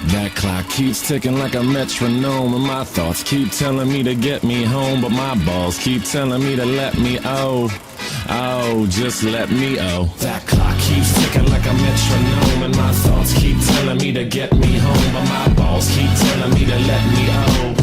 That clock keeps ticking like a metronome, and my thoughts keep telling me to get me home, but my balls keep telling me to let me just let me That clock keeps ticking like a metronome, and my thoughts keep telling me to get me home, but my balls keep telling me to let me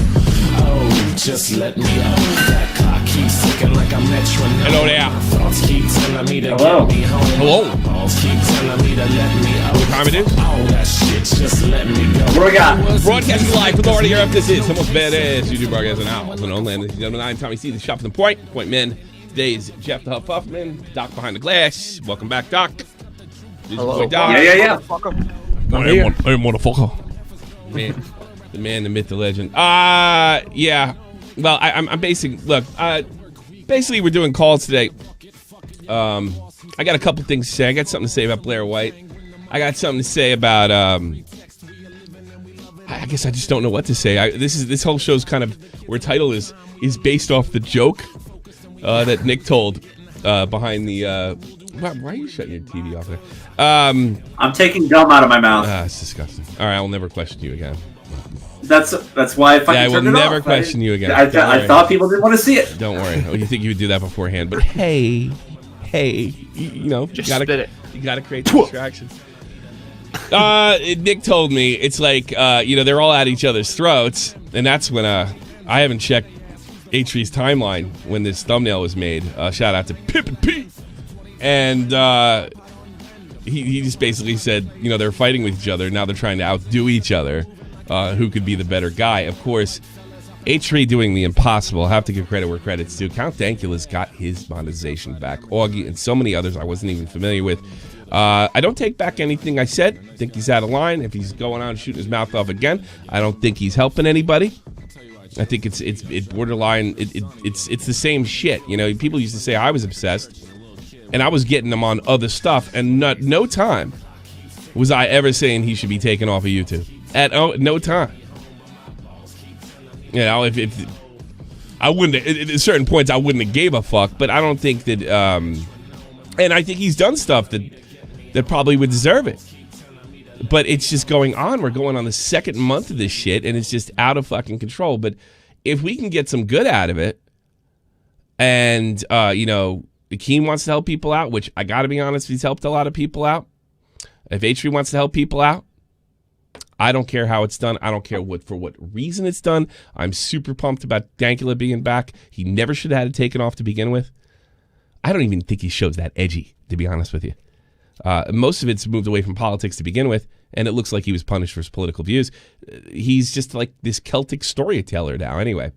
just let me That clock keeps ticking like a metronome. Hello there. My thoughts keep telling me to get me home. Hello. My balls keep telling me to let me What time it is? All that shit, just let me go. What do we got? Broadcasting live from Florida Europe. This is the most badass YouTube broadcast in hours. And only, ladies and gentlemen, I'm Tommy C, the shop from the point men. Today is Jeff the Huff Huffman, Doc behind the glass. Welcome back, Doc. This is Hello. boy Doc. Yeah. Hey, motherfucker. Man, the man, the myth, the legend. Yeah. Well, I'm basically, look, basically we're doing calls today. I got a couple things to say. I got something to say about Blair White. I got something to say about, I guess I just don't know what to say. This whole show's kind of, where title is based off the joke that Nick told behind the, why are you shutting your TV off there? I'm taking gum out of my mouth. It's disgusting. All right, I will never question you again. That's why I fucking I will turned it off. never question you again. I thought people didn't want to see it. Don't worry. Oh, you think you would do that beforehand? But hey, you know, Just you gotta, spit it. You gotta create the distraction. Nick told me it's like they're all at each other's throats, and that's when I haven't checked H3's timeline when this thumbnail was made. Shout out to Pip and Pete, and he just basically said they're fighting with each other now. They're trying to outdo each other. Who could be the better guy? Of course, H3 doing the impossible. I have to give credit where credit's due. Count Dankula's got his monetization back. Augie and so many others I wasn't even familiar with. I don't take back anything I said. I think he's out of line. If he's going on shooting his mouth off again, I don't think he's helping anybody. I think it's borderline. It's the same shit. People used to say I was obsessed, and I was getting them on other stuff, and no time was I ever saying he should be taken off of YouTube. At no time. If I wouldn't, at certain points I wouldn't have gave a fuck, but I don't think that, and I think he's done stuff that probably would deserve it. But it's just going on. We're going on the second month of this shit, and it's just out of fucking control. But if we can get some good out of it, and, Keem wants to help people out, which I got to be honest, he's helped a lot of people out. If H3 wants to help people out, I don't care how it's done. I don't care for what reason it's done. I'm super pumped about Dankula being back. He never should have had it taken off to begin with. I don't even think he shows that edgy, to be honest with you. Most of it's moved away from politics to begin with, and it looks like he was punished for his political views. He's just like this Celtic storyteller now, anyway.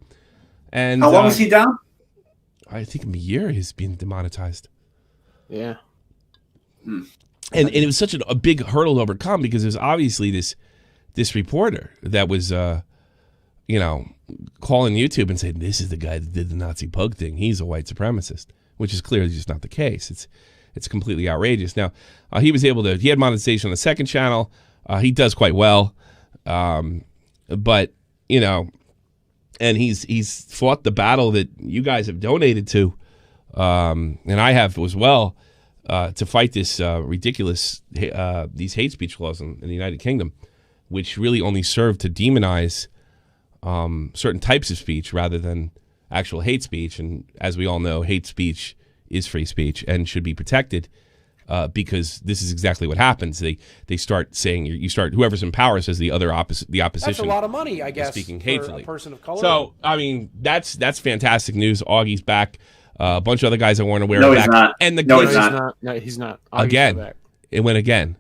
And how long was he down? I think a year he's been demonetized. Yeah. And it was such a big hurdle to overcome because there's obviously this reporter that was, calling YouTube and saying, this is the guy that did the Nazi pug thing. He's a white supremacist, which is clearly just not the case. It's completely outrageous. Now, he had monetization on the second channel. He does quite well. But, and he's fought the battle that you guys have donated to, and I have as well, to fight this ridiculous, these hate speech laws in the United Kingdom, which really only serve to demonize certain types of speech rather than actual hate speech. And as we all know, hate speech is free speech and should be protected because this is exactly what happens. They start saying whoever's in power says the opposition. That's a lot of money, I guess, speaking hatefully. For a person of color. So I mean, that's fantastic news. Augie's back. A bunch of other guys I weren't aware No, of he's back. not. And the No, kids, he's not. No, he's not. Again. It went again.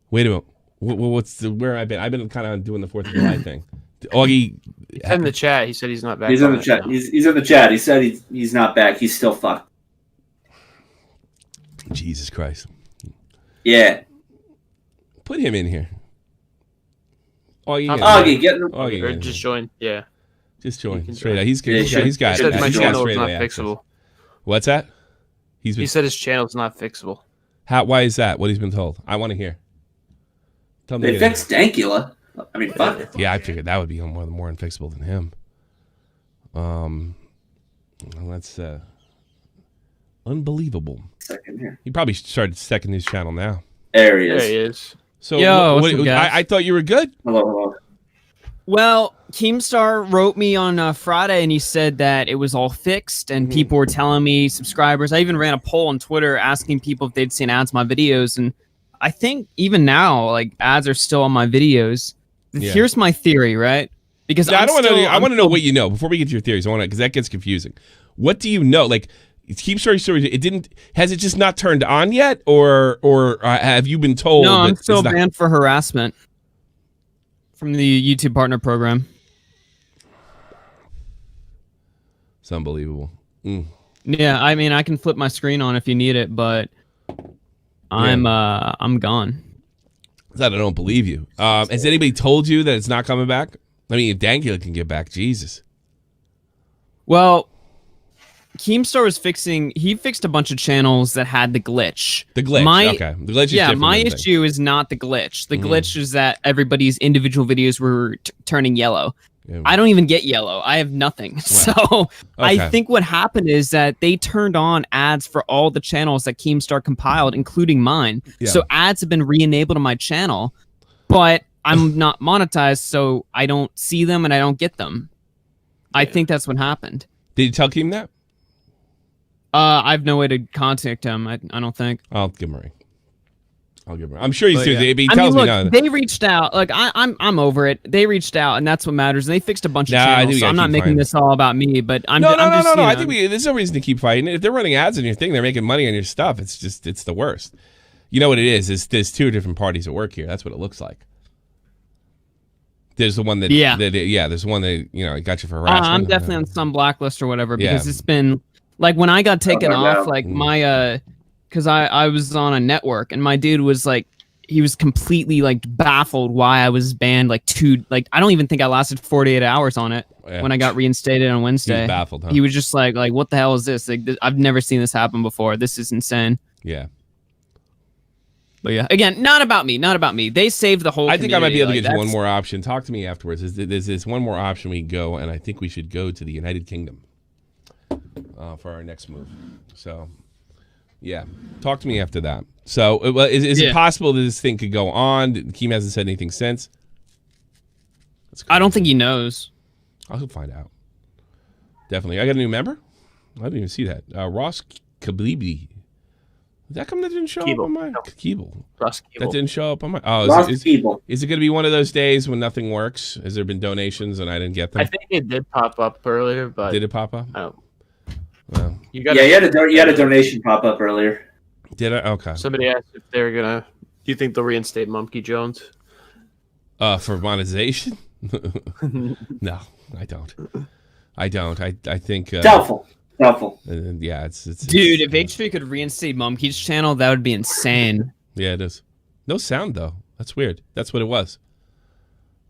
Wait a minute. Where have I been? I've been kind of doing the 4th of July thing. Augie. He's in the chat. He said he's not back. He's in the chat. He's in the chat. He said he's not back. He's still fucked. Jesus Christ. Yeah. Put him in here. Augie, get in. Or just join. Yeah. Just join. Straight out. He's got he said my channel is not access. fixable. What's that? He said his channel is not fixable. Why is that? What he's been told? I want to hear. Tell me. They fixed Dankula. I mean, fuck it. Yeah, I figured that would be more unfixable than him. That's unbelievable. Second here. He probably started second his channel now. There he is. There he is. So Yo, what's up, guys? I thought you were good. Hello. Well, Keemstar wrote me on Friday, and he said that it was all fixed, and people were telling me, subscribers. I even ran a poll on Twitter asking people if they'd seen ads on my videos, and I think even now, like, ads are still on my videos. Yeah. Here's my theory, right? Because I want to know what you know before we get to your theories. I want to, because that gets confusing. What do you know? Like, keep stories. It didn't. Has it just not turned on yet, or have you been told? No, that I'm still it's not... banned for harassment from the YouTube partner program. It's unbelievable. Yeah, I mean, I can flip my screen on if you need it, but I'm gone. That I don't believe you. Has anybody told you that it's not coming back? I mean, if Dankula can get back, Jesus. Well, Keemstar was he fixed a bunch of channels that had the glitch. The glitch, okay. The glitch is different. My issue is not the glitch. The glitch is that everybody's individual videos were turning yellow. Yeah. I don't even get yellow. I have nothing. Wow. So I think what happened is that they turned on ads for all the channels that Keemstar compiled, including mine. Yeah. So ads have been re-enabled on my channel, but I'm not monetized, so I don't see them and I don't get them. Yeah. I think that's what happened. Did you tell Keem that? I have no way to contact him. I don't think. I'll give him a ring. I'm sure he's doing it. He tells me no. They reached out. Like I'm over it. They reached out, and that's what matters. And they fixed a bunch of channels. So I'm not making this all about me, but I'm no. Just, I think there's no reason to keep fighting. If they're running ads on your thing, they're making money on your stuff. It's the worst. You know what it is? There's two different parties at work here. That's what it looks like. There's the one that there's one that got you for harassment. I'm definitely on some blacklist or whatever because it's been like when I got taken off, like my because I was on a network and my dude was like, he was completely like baffled why I was banned I don't even think I lasted 48 hours on it when I got reinstated on Wednesday. He was baffled, huh? He was just like what the hell is this? Like I've never seen this happen before. This is insane. Yeah. But yeah, again, not about me. They saved the whole I think I might be able to get you one that's... more option. Talk to me afterwards. There's this one more option we can go, and I think we should go to the United Kingdom for our next move. So, yeah, talk to me after that. So, is it possible that this thing could go on? Keem hasn't said anything since. I don't think he knows. I'll find out. Definitely. I got a new member? I didn't even see that. Ross Kablibi. That come that didn't show up on my Keeble. That didn't show up on my. Oh, is it going to be one of those days when nothing works? Has there been donations and I didn't get them? I think it did pop up earlier, but did it pop up? Oh, well, you had a donation pop up earlier. Did I? Okay. Somebody asked if they're gonna. Do you think they'll reinstate Monkey Jones? For monetization? No, I don't. I think doubtful. Yeah, it's dude. If H3 could reinstate Mumkey's channel, that would be insane. Yeah, it is. No sound though. That's weird. That's what it was.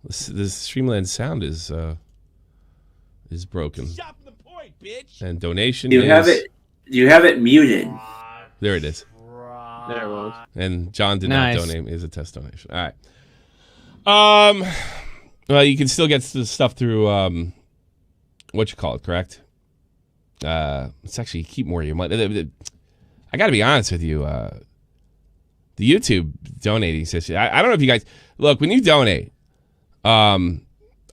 This Streamland sound is broken. Stop the point, bitch. And donation. You have it muted. There it is. There it was. And John did not donate. It's a test donation. All right. Well, you can still get the stuff through what you call it, correct? It's actually keep more of your money. I got to be honest with you. The YouTube donating system. I don't know if you guys look when you donate. I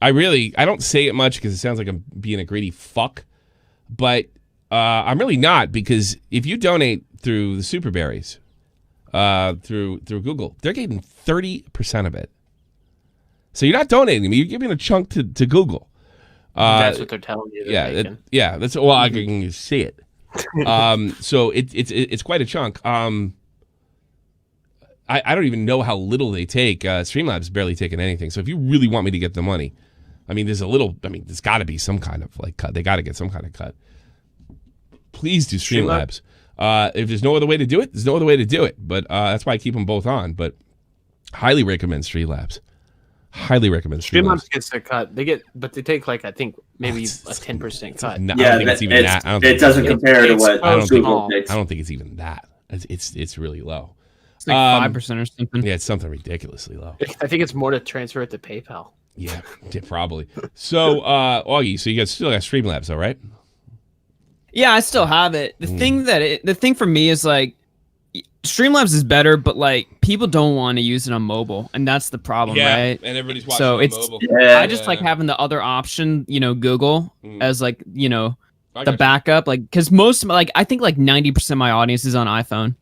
don't say it much because it sounds like I'm being a greedy fuck, but I'm really not, because if you donate through the Super Berries, through Google, they're getting 30% of it. So you're not donating to me; you're giving a chunk to Google. That's what they're telling you. That's I can see it. So it's quite a chunk. I don't even know how little they take. Streamlabs barely taking anything. So if you really want me to get the money, there's got to be some kind of cut. They got to get some kind of cut. Please do Streamlabs. If there's no other way to do it, there's no other way to do it. But that's why I keep them both on. But highly recommend Streamlabs. Highly recommend Streamlabs gets their cut. But they take I think maybe a 10% cut. No, I don't think it's even that. It doesn't compare to what Google takes. I don't think it's even that. It's really low. It's like 5% or something. Yeah, it's something ridiculously low. I think it's more to transfer it to PayPal. Yeah, probably. So, Augie, so you guys still got Streamlabs, though, right? Yeah, I still have it. The thing for me is Streamlabs is better, but people don't want to use it on mobile, and that's the problem, right? And everybody's watching So on it's mobile. I just like having the other option, Google as like the backup, like because most I think like 90% of my audience is on iPhone.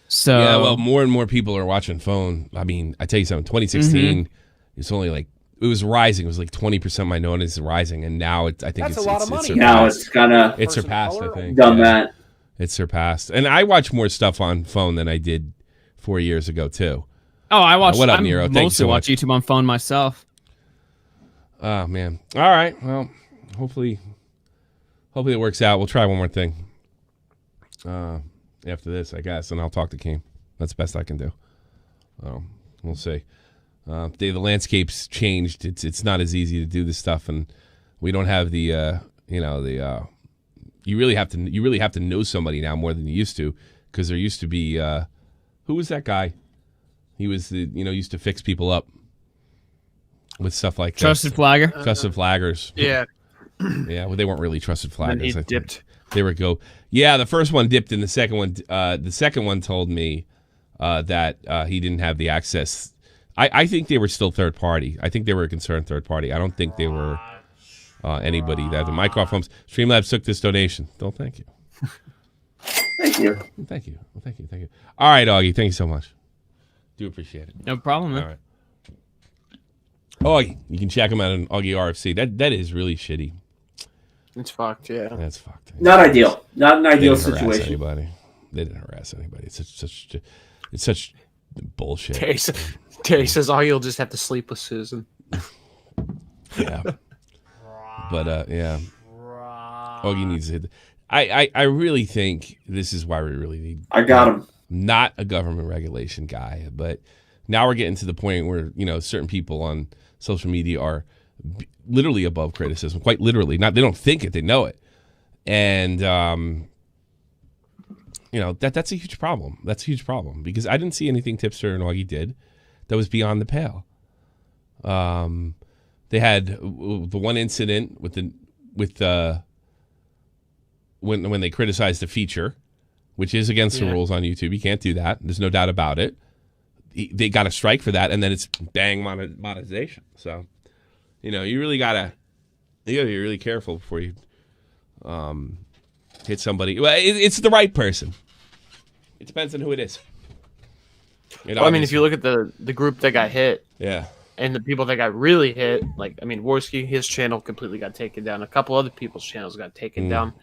So yeah, well, more and more people are watching phone. I mean, I tell you something. 2016, it's only like it was rising. It was like 20% of my audience is rising, and now I think That's it's a lot of money. Now it's kind of surpassed. I think done that. It's surpassed, and I watch more stuff on phone than I did 4 years ago too. Oh, I watch. What up, I Nero? Thank you mostly so watch much. YouTube on phone myself. Oh man. All right. Well, hopefully it works out. We'll try one more thing after this, I guess, and I'll talk to Keem. That's the best I can do. We'll see. The landscape's changed. It's not as easy to do this stuff, and we don't have the you really have to know somebody now more than you used to, because there used to be who was that guy? He was used to fix people up with stuff like Trusted Flagger. Trusted flaggers. Yeah. Yeah, well, they weren't really trusted flaggers. And he dipped. They were Yeah, the first one dipped, and the second one told me that he didn't have the access. I think they were still third party. I think they were a concerned third party. I don't think they were anybody. That the Microsoft Homes Streamlabs took this donation. Don't thank you. Thank you. Thank you. Well, thank you. Thank you. All right, Augie. Thank you so much. Do appreciate it. No problem, man. All right. Augie, you can check him out on Augie RFC. That is really shitty. It's fucked, yeah. That's fucked. Not ideal. Not an ideal They didn't harass situation. anybody. They didn't harass anybody. It's such bullshit. Terry says, "Oh, you'll just have to sleep with Susan." Yeah. But yeah. Augie needs to hit. I really think this is why we really need. I got him. Not a government regulation guy, but now we're getting to the point where certain people on social media are literally above criticism, quite literally. Not they don't think it, they know it, and that's a huge problem. That's a huge problem because I didn't see anything Tipster and Augie did that was beyond the pale. They had the one incident when they criticized the feature, which is against the rules on YouTube. You can't do that. There's no doubt about it. They got a strike for that, and then it's bang monetization. So, you really gotta be really careful before you hit somebody. Well, it's the right person. It depends on who it is. Well, I mean, if you look at the group that got hit, yeah, and the people that got really hit, Worski, his channel completely got taken down. A couple other people's channels got taken down.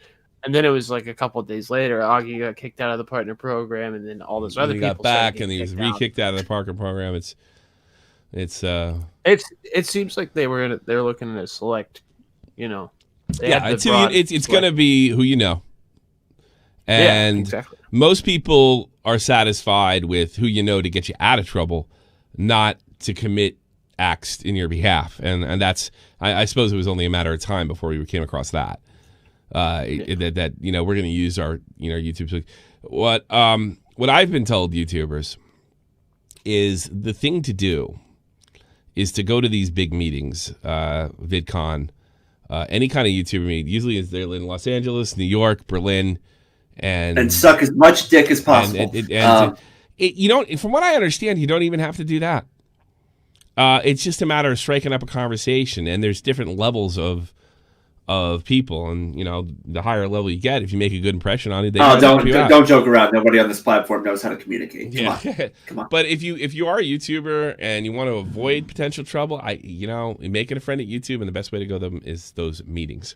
And then it was like a couple of days later, Augie got kicked out of the partner program, and then all those other people got back, and he was re-kicked out of the partner program. It seems like they were looking to select, it's gonna be who you know, and exactly. Most people are satisfied with who you know to get you out of trouble, not to commit acts in your behalf, and that's I suppose it was only a matter of time before we came across that. That we're going to use our YouTube. What I've been told, YouTubers, is the thing to do is to go to these big meetings, VidCon, any kind of YouTuber meeting. Usually they're in Los Angeles, New York, Berlin, and suck as much dick as possible. You don't. From what I understand, you don't even have to do that. It's just a matter of striking up a conversation, and there's different levels of people, and the higher level you get, if you make a good impression on it, they don't joke around. Nobody on this platform knows how to communicate. Come on. But if you are a YouTuber and you want to avoid potential trouble, making a friend at YouTube, and the best way to go to them is those meetings.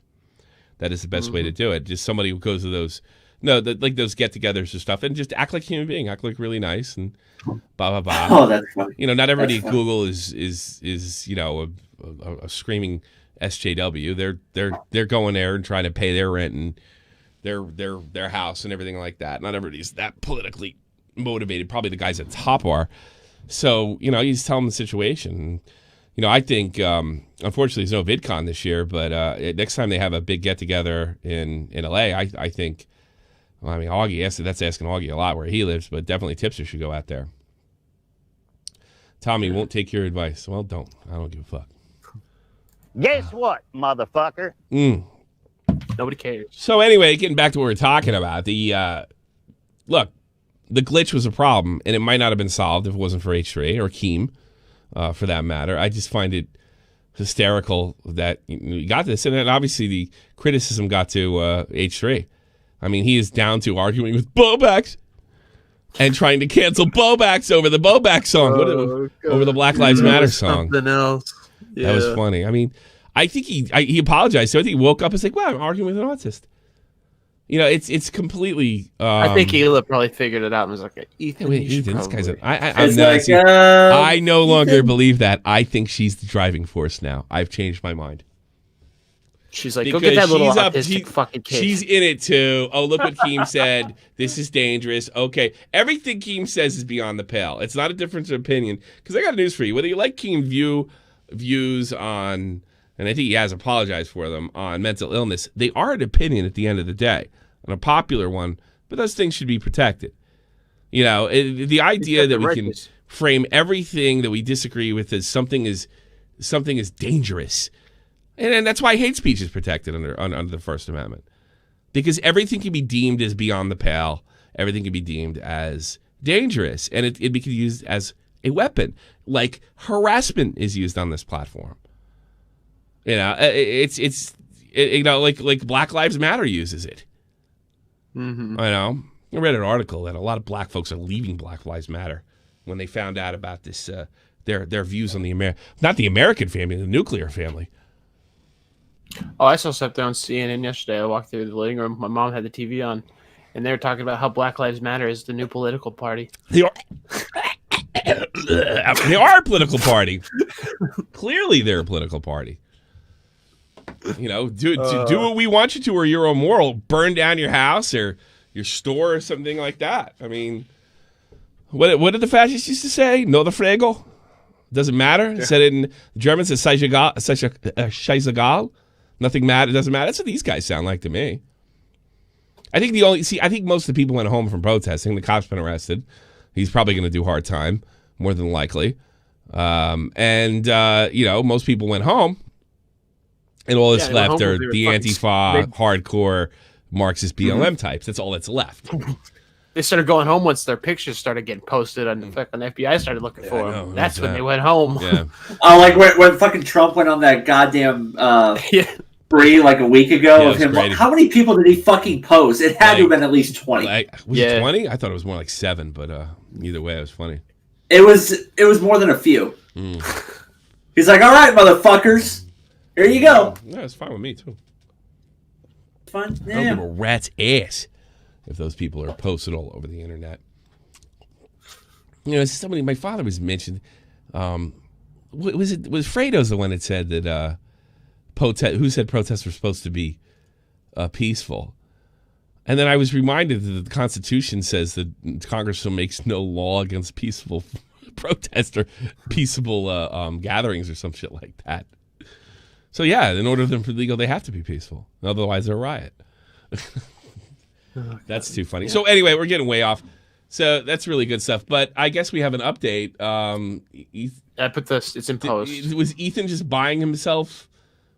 That is the best way to do it. Just somebody who goes to those those get-togethers or stuff, and just act like a human being, act like really nice, and blah blah blah. Oh, that's funny. Not everybody at Google is a screaming SJW. They're going there and trying to pay their rent and their house and everything like that. Not everybody's that politically motivated. Probably the guys at the top are. So you just tell them the situation. I think unfortunately there's no VidCon this year, but next time they have a big get together in LA, I think. Well, I mean, Augie, that's asking Augie a lot where he lives, but definitely Tipster should go out there. Tommy won't take your advice. Well, don't. I don't give a fuck. Guess what, motherfucker? Nobody cares. So anyway, getting back to what we're talking about, the the glitch was a problem, and it might not have been solved if it wasn't for H3 or Keem, for that matter. I just find it hysterical that you got this, and then obviously the criticism got to H3. I mean, he is down to arguing with Bobaks and trying to cancel Bobaks over the Bobak song, over the Black Lives Matter song. Something else. Yeah. That was funny. I mean, I think he apologized. So I think he woke up and was like, "Wow, I'm arguing with an autist." You know, it's completely. I think Hila probably figured it out and was like, "Ethan, this guy's I no longer believe that. I think she's the driving force now. I've changed my mind." She's like, "Go get that little autistic fucking kid." She's in it too. Oh, look what Keem said. This is dangerous. Okay, everything Keem says is beyond the pale. It's not a difference of opinion. Because I got news for you. Whether you like Keem views on, and I think he has apologized for them, on mental illness, they are an opinion at the end of the day, and a popular one. But those things should be protected. You know, the idea that we can frame everything that we disagree with as something is dangerous. And that's why hate speech is protected under the First Amendment. Because everything can be deemed as beyond the pale. Everything can be deemed as dangerous. And it can be used as a weapon. Like harassment is used on this platform. You know, like Black Lives Matter uses it. Mm-hmm. I know. I read an article that a lot of black folks are leaving Black Lives Matter when they found out about this, their views on not the American family, the nuclear family. Oh, I saw something on CNN yesterday. I walked through the living room. My mom had the TV on, and they were talking about how Black Lives Matter is the new political party. They are a political party. Clearly, they're a political party. You know, do what we want you to, or you're immoral. Burn down your house or your store or something like that. I mean, what did the fascists used to say? No the frego. Doesn't matter. Yeah. Said it in German. Says scheißegal. Nothing matter. It doesn't matter. That's what these guys sound like to me. I think I think most of the people went home from protesting. The cop's been arrested. He's probably going to do hard time, more than likely. You know, most people went home, and all that's left are the Antifa, hardcore Marxist BLM types. That's all that's left. They started going home once their pictures started getting posted on the FBI started looking for them. That's when they went home. Yeah. Oh, like when fucking Trump went on that goddamn spree like a week ago of him. How many people did he fucking post? It had to have been at least 20. Was it 20? I thought it was more like 7, but either way, it was funny. It was more than a few. He's like, all right, motherfuckers, here you go. Yeah, it's fine with me too. Fine. Yeah. I don't give a rat's ass if those people are posted all over the internet. You know, somebody, my father was mentioned. Was Fredo's the one that said that who said protests were supposed to be peaceful? And then I was reminded that the Constitution says that Congress makes no law against peaceful protest or peaceable gatherings or some shit like that. So yeah, in order for them to be legal, they have to be peaceful. Otherwise, they're a riot. That's too funny. Yeah. So anyway, we're getting way off. So that's really good stuff. But I guess we have an update. I put this. It's in post. Was Ethan just buying himself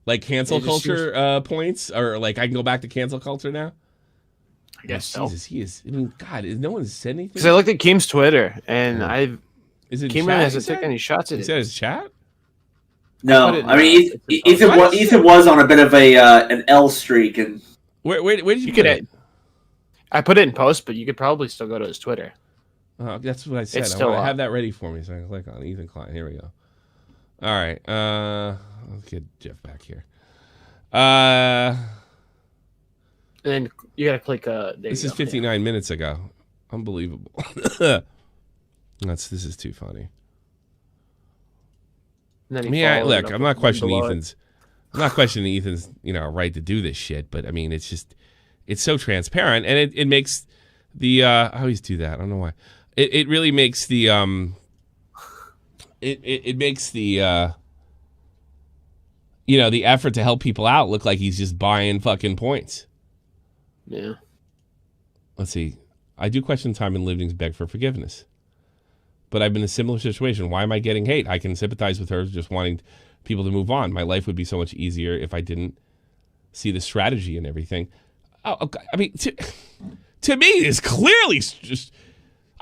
like cancel culture points, or like I can go back to cancel culture now? I guess so. Jesus, he is. I mean, God, no one said anything. Because I looked at Keem's Twitter, and Keem really hasn't taken any shots at it. He said his chat. No, I mean Ethan was on a bit of an L streak, and where did you get it? I put it in post, but you could probably still go to his Twitter. That's what I said. I have that ready for me, so I can click on Ethan Klein. Here we go. All right, let's get Jeff back here. And then you gotta click. This is 59 minutes ago. Unbelievable. This is too funny. Look, I'm not questioning Ethan's. I'm not questioning Ethan's, right to do this shit. But I mean, it's just, it's so transparent, and it makes the. I always do that. I don't know why. It really makes the. It makes the. The effort to help people out look like he's just buying fucking points. Yeah. Let's see. I do question time and livings beg for forgiveness. But I've been in a similar situation. Why am I getting hate? I can sympathize with her just wanting people to move on. My life would be so much easier if I didn't see the strategy and everything. Oh, I mean, to me, it's clearly just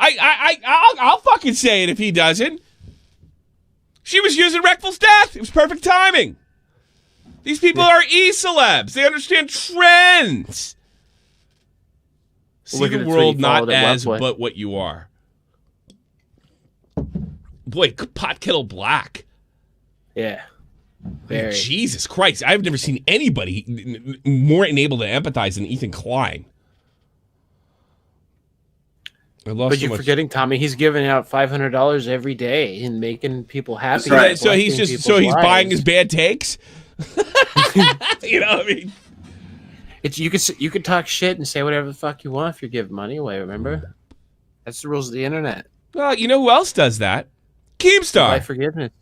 I'll fucking say it if he doesn't. She was using Reckless Death. It was perfect timing. These people are e-celebs. They understand trends. See the world not as but what you are. Boy, pot kettle black. Yeah. Very. Jesus Christ. I've never seen anybody more enabled to empathize than Ethan Klein. But you're forgetting, Tommy, he's giving out $500 every day and making people happy. Right. So he's buying his bad takes? You know what I mean? You could talk shit and say whatever the fuck you want if you're giving money away, remember? That's the rules of the internet. Well, you know who else does that? Keemstar. By forgiveness.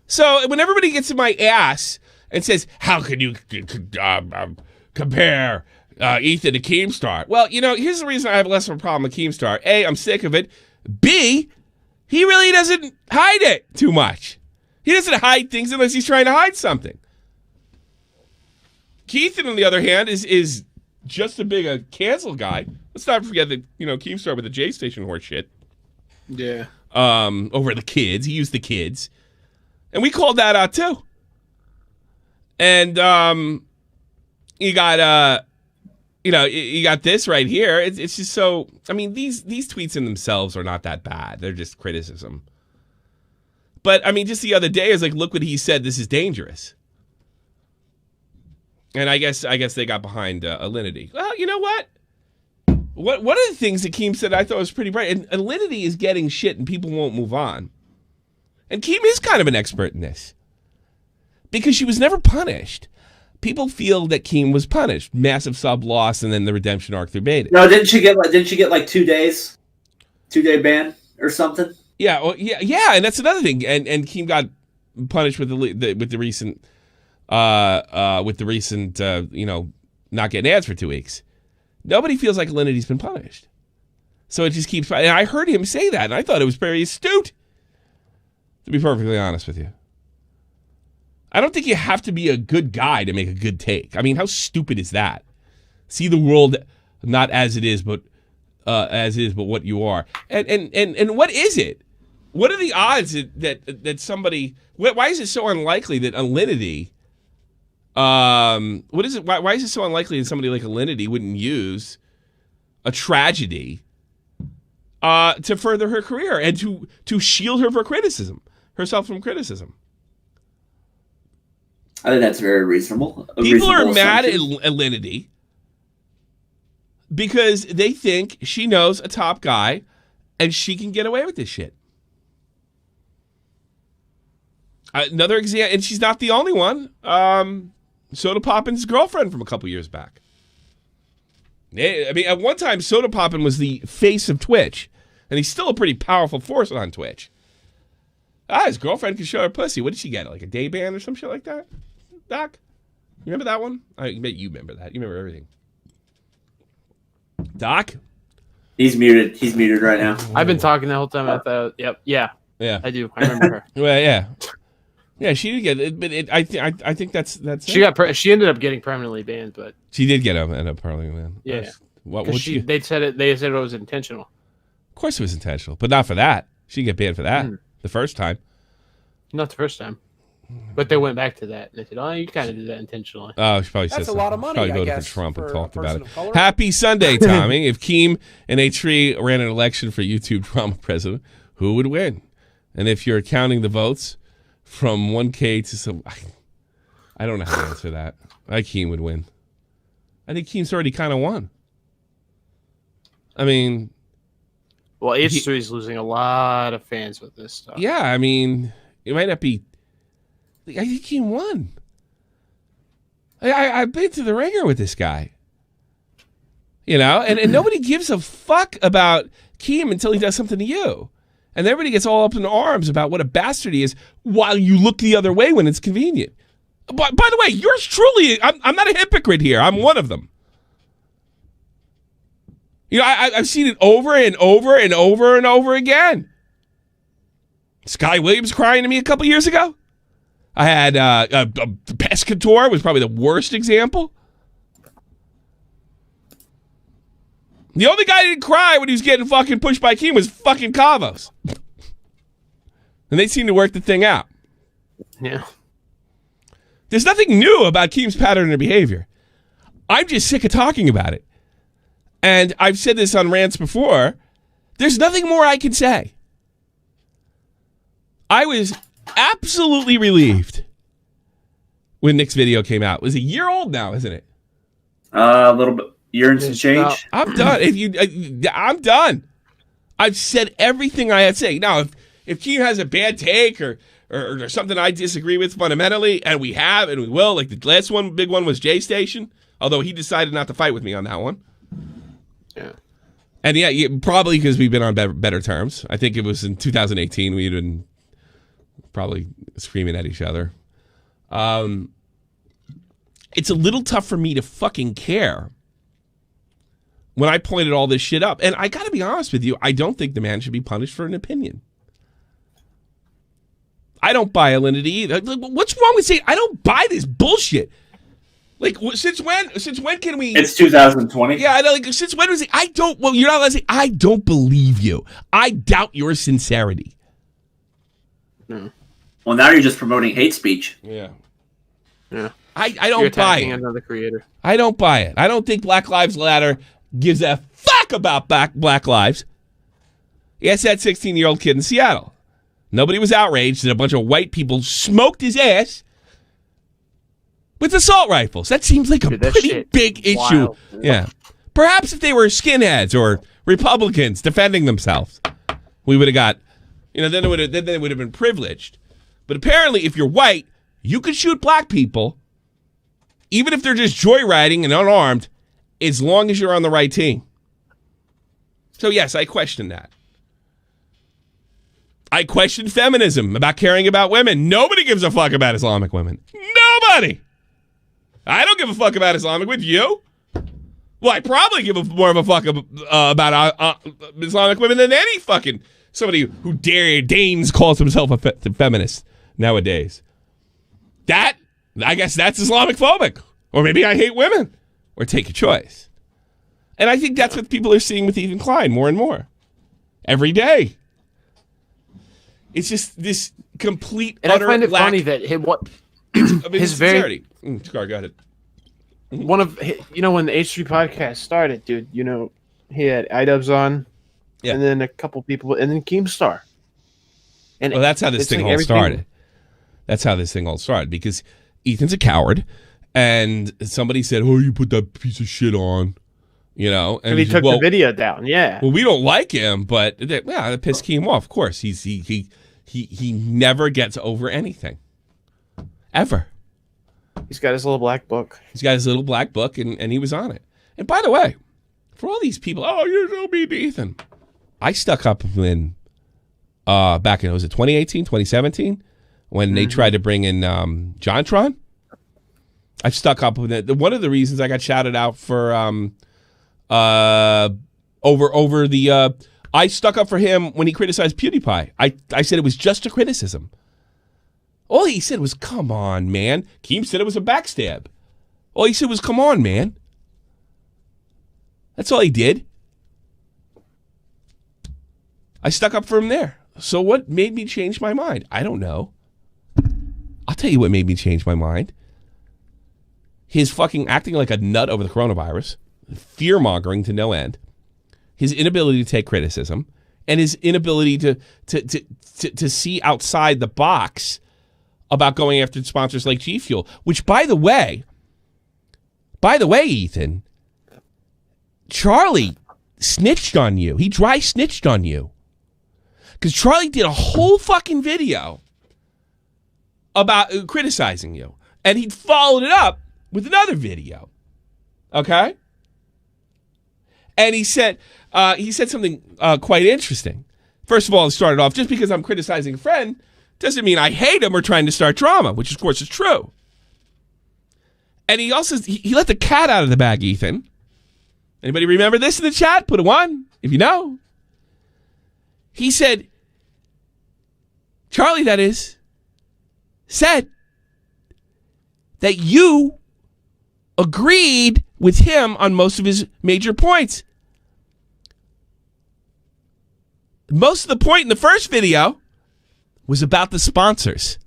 So when everybody gets in my ass and says, how can you compare Ethan to Keemstar? Well, you know, here's the reason I have less of a problem with Keemstar. A, I'm sick of it. B, he really doesn't hide it too much. He doesn't hide things unless he's trying to hide something. Keithan, on the other hand, is just as big a cancel guy. Let's not forget that, you know, Keemstar with the J Station horse shit. Yeah. Over the kids. He used the kids. And we called that out too. And you got you got this right here. It's just so, I mean, these tweets in themselves are not that bad. They're just criticism. But I mean, just the other day, I was like, look what he said, this is dangerous. And I guess they got behind Alinity. Well, you know what? One of the things that Keem said I thought was pretty bright, and Alinity is getting shit and people won't move on. And Keem is kind of an expert in this. Because she was never punished. People feel that Keem was punished. Massive sub loss and then the redemption arc through Beta. No, didn't she get like 2 days? 2-day ban or something? Yeah, well, yeah, and that's another thing. And Keem got punished with the recent not getting ads for 2 weeks. Nobody feels like Alinity's been punished. So it just keeps, and I heard him say that, and I thought it was very astute, to be perfectly honest with you. I don't think you have to be a good guy to make a good take. I mean, how stupid is that? See the world not as it is, but what you are. And what is it? What are the odds that somebody? Why is it so unlikely that Alinity? What is it? Why is it so unlikely that somebody like Alinity wouldn't use a tragedy to further her career and to shield herself from criticism? I think that's very reasonable. People are mad at Alinity because they think she knows a top guy and she can get away with this shit. Another example, and she's not the only one. Soda Poppin's girlfriend from a couple years back. I mean, at one time, Soda Poppin was the face of Twitch, and he's still a pretty powerful force on Twitch. His girlfriend could show her pussy. What did she get? Like a day ban or some shit like that? Doc? You remember that one? I bet you remember that. You remember everything. Doc? He's muted. He's muted right now. I've been talking the whole time. I thought, yeah, I do. I remember her. Well, yeah. Yeah, she did get it, but I think that's she ended up getting permanently banned, but she did get end up permanently banned. Yeah, they said it was intentional. Of course, it was intentional, but not for that. She didn't get banned for that the first time. Not the first time, but they went back to that. And they said, "Oh, you kind of did that intentionally." Oh, she probably that's said a lot of money. Probably I voted guess, for Trump and talked about it. Happy Sunday, Tommy. If Keem and H3 ran an election for YouTube drama president, who would win? And if you're counting the votes from 1K to some, I don't know how to answer that. I think Keem would win. I think Keem's already kind of won. I mean, well, H3 is losing a lot of fans with this stuff. Yeah, I mean, it might not be. I think Keem won. I've been to the ringer with this guy. You know, and nobody gives a fuck about Keem until he does something to you. And everybody gets all up in arms about what a bastard he is while you look the other way when it's convenient. By the way, yours truly, I'm not a hypocrite here. I'm one of them. You know, I've seen it over and over and over and over again. Sky Williams crying to me a couple years ago. I had Pescator was probably the worst example. The only guy who didn't cry when he was getting fucking pushed by Keem was fucking Cavos. And they seem to work the thing out. Yeah. There's nothing new about Keem's pattern of behavior. I'm just sick of talking about it. And I've said this on rants before. There's nothing more I can say. I was absolutely relieved when Nick's video came out. It was a year old now, isn't it? A little bit. Year and some change. I'm done. I'm done. I've said everything I had to say. Now, if Keem has a bad take or something I disagree with fundamentally, and we have and we will, like the last one, big one was J Station, although he decided not to fight with me on that one. Yeah. And yeah, probably because we've been on better terms. I think it was in 2018 we'd been probably screaming at each other. It's a little tough for me to fucking care when I pointed all this shit up. And I got to be honest with you, I don't think the man should be punished for an opinion. I don't buy alinity either. What's wrong with saying I don't buy this bullshit? Like, since when can we... It's 2020. Yeah, I know, like, since when was it? Well, you're not allowed to say, I don't believe you. I doubt your sincerity. Well, now you're just promoting hate speech. Yeah. Yeah. I don't buy it. Another creator. I don't buy it. I don't think Black Lives Matter gives a fuck about black lives. Yes, that 16-year-old kid in Seattle. Nobody was outraged that a bunch of white people smoked his ass with assault rifles. That seems like a pretty big issue. Yeah. Perhaps if they were skinheads or Republicans defending themselves, we would have got, then they would have been privileged. But apparently, if you're white, you could shoot black people, even if they're just joyriding and unarmed, as long as you're on the right team. So yes, I question that. I question feminism, about caring about women. Nobody gives a fuck about Islamic women. Nobody. I don't give a fuck about Islamic with you. Well, I probably give more of a fuck about Islamic women than any fucking somebody who deigns calls himself a feminist nowadays. I guess that's Islamic phobic. Or maybe I hate women. Or take a choice. And I think that's what people are seeing with Ethan Klein more and more. Every day. It's just this complete, and utter I find it lack funny that his sincerity. Go ahead. One of when the H3 podcast started, dude. He had iDubbbz on, and then a couple people, and then Keemstar. And that's how this thing all started. That's how this thing all started because Ethan's a coward, and somebody said, "Oh, you put that piece of shit on." And he took the video down. Yeah. Well, we don't like him, but that pissed Keem off. Of course, he never gets over anything, ever. He's got his little black book. And he was on it. And by the way, for all these people, you're so mean to Ethan. I stuck up when back in 2018, 2017, when they tried to bring in JonTron. I stuck up with it. One of the reasons I got shouted out for over the I stuck up for him when he criticized PewDiePie. I said it was just a criticism. All he said was, "Come on, man." Keem said it was a backstab. All he said was, "Come on, man." That's all he did. I stuck up for him there. So what made me change my mind? I don't know. I'll tell you what made me change my mind. His fucking acting like a nut over the coronavirus. Fear-mongering to no end, his inability to take criticism, and his inability to see outside the box about going after sponsors like G Fuel, which, by the way, Ethan, Charlie snitched on you. He dry snitched on you. Because Charlie did a whole fucking video about criticizing you. And he followed it up with another video. Okay? And he said something quite interesting. First of all, it started off, just because I'm criticizing a friend doesn't mean I hate him or trying to start drama, which of course is true. And he also he let the cat out of the bag, Ethan. Anybody remember this in the chat? Put a 1 if you know. He said, Charlie, that is, said that you agreed with him on most of his major points. Most of the point in the first video was about the sponsors.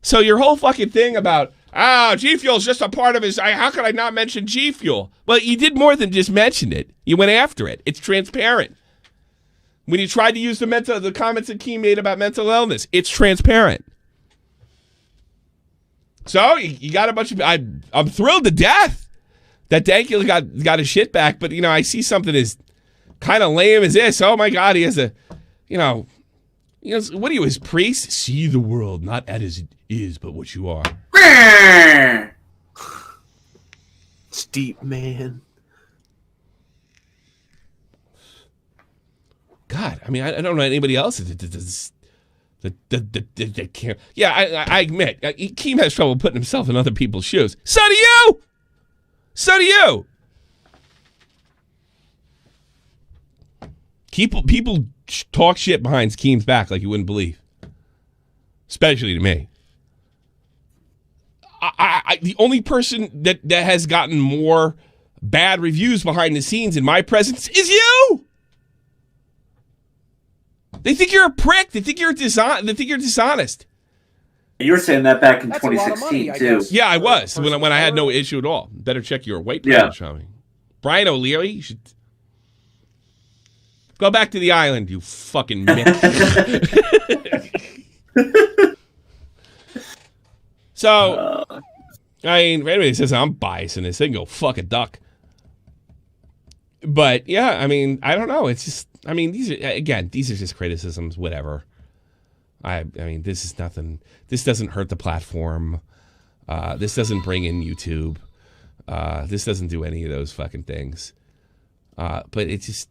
So your whole fucking thing about, G Fuel's just a part of his, how could I not mention G Fuel? Well, you did more than just mention it. You went after it. It's transparent. When you tried to use the comments that Keem made about mental illness, it's transparent. So you got a bunch of, I'm thrilled to death that Dankula got his shit back, but I see something as kind of lame as this. Oh my God, he has a, what are you, his priest? See the world not as it is, but what you are. It's deep, man. God, I mean, I don't know anybody else that can't. Yeah, I admit, Keem has trouble putting himself in other people's shoes. So do you. So do you. People talk shit behind Keem's back like you wouldn't believe, especially to me. The only person that has gotten more bad reviews behind the scenes in my presence is you. They think you're a prick. They think you're dishonest. You were saying that back in 2016 too. Yeah, I was when I had no issue at all. Better check your weight privilege on me. Brian O'Leary, you should go back to the island, you fucking Mick. So, I mean, if anybody says I'm biased in this, they can go fuck a duck. But yeah, I mean, I don't know. It's just, I mean, these are just criticisms, whatever. I mean, this is nothing. This doesn't hurt the platform. This doesn't bring in YouTube. This doesn't do any of those fucking things. But it's just,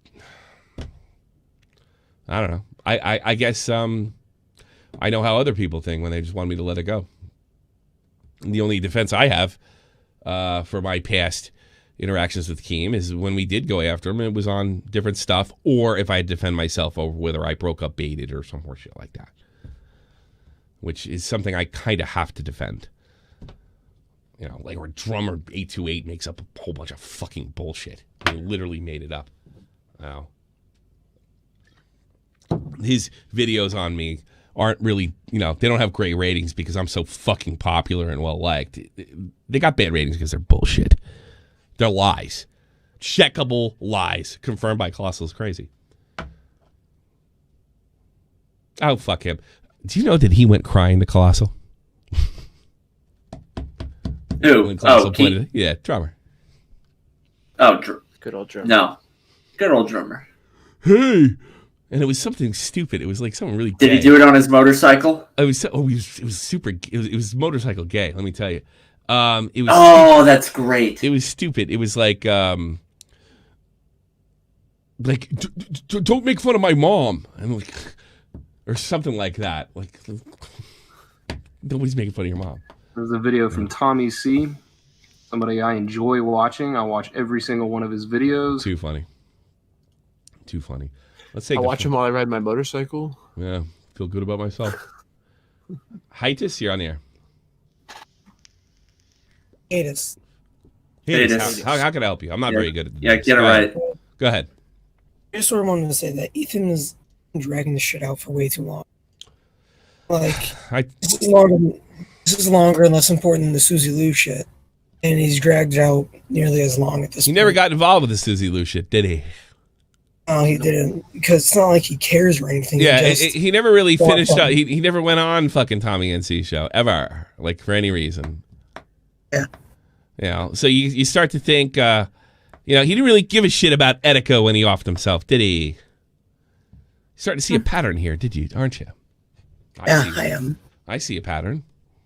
I don't know. I guess I know how other people think when they just want me to let it go. And the only defense I have for my past interactions with Keem is when we did go after him, it was on different stuff, or if I had to defend myself over whether I broke up Baited or some horse shit like that, which is something I kind of have to defend. Like where drummer 828 makes up a whole bunch of fucking bullshit. He literally made it up. Wow. His videos on me aren't really, they don't have great ratings because I'm so fucking popular and well-liked. They got bad ratings because they're bullshit. They're lies. Checkable lies. Confirmed by Colossal's Crazy. Oh, fuck him. Do you know that he went crying to Colossal? Who? Pointed, yeah, drummer. Oh, good old drummer. No. Good old drummer. Hey! And it was something stupid. It was like something really gay. Did he do it on his motorcycle? It was super. It was motorcycle gay. Let me tell you. It was. Oh, that's great. It was stupid. It was like don't make fun of my mom, and like, or something like that. Like, nobody's making fun of your mom. There's a video from Tommy C. Somebody I enjoy watching. I watch every single one of his videos. Too funny. Let's take. I watch him while I ride my motorcycle. Yeah, feel good about myself. Hiatus, you're on the air. Hiatus. How can I help you? I'm not very good at this. Yeah, get it right. Go ahead. I just sort of wanted to say that Ethan is dragging this shit out for way too long. Like, this is longer and less important than the Susie Lou shit. And he's dragged it out nearly as long at this point. He never got involved with the Susie Lou shit, did he? No, he didn't. Because it's not like he cares or anything. Yeah, he never really finished up. He never went on fucking Tommy NC show, ever. Like, for any reason. Yeah. So you start to think, he didn't really give a shit about Etika when he offed himself, did he? You're starting to see a pattern here, aren't you? I am. I see a pattern.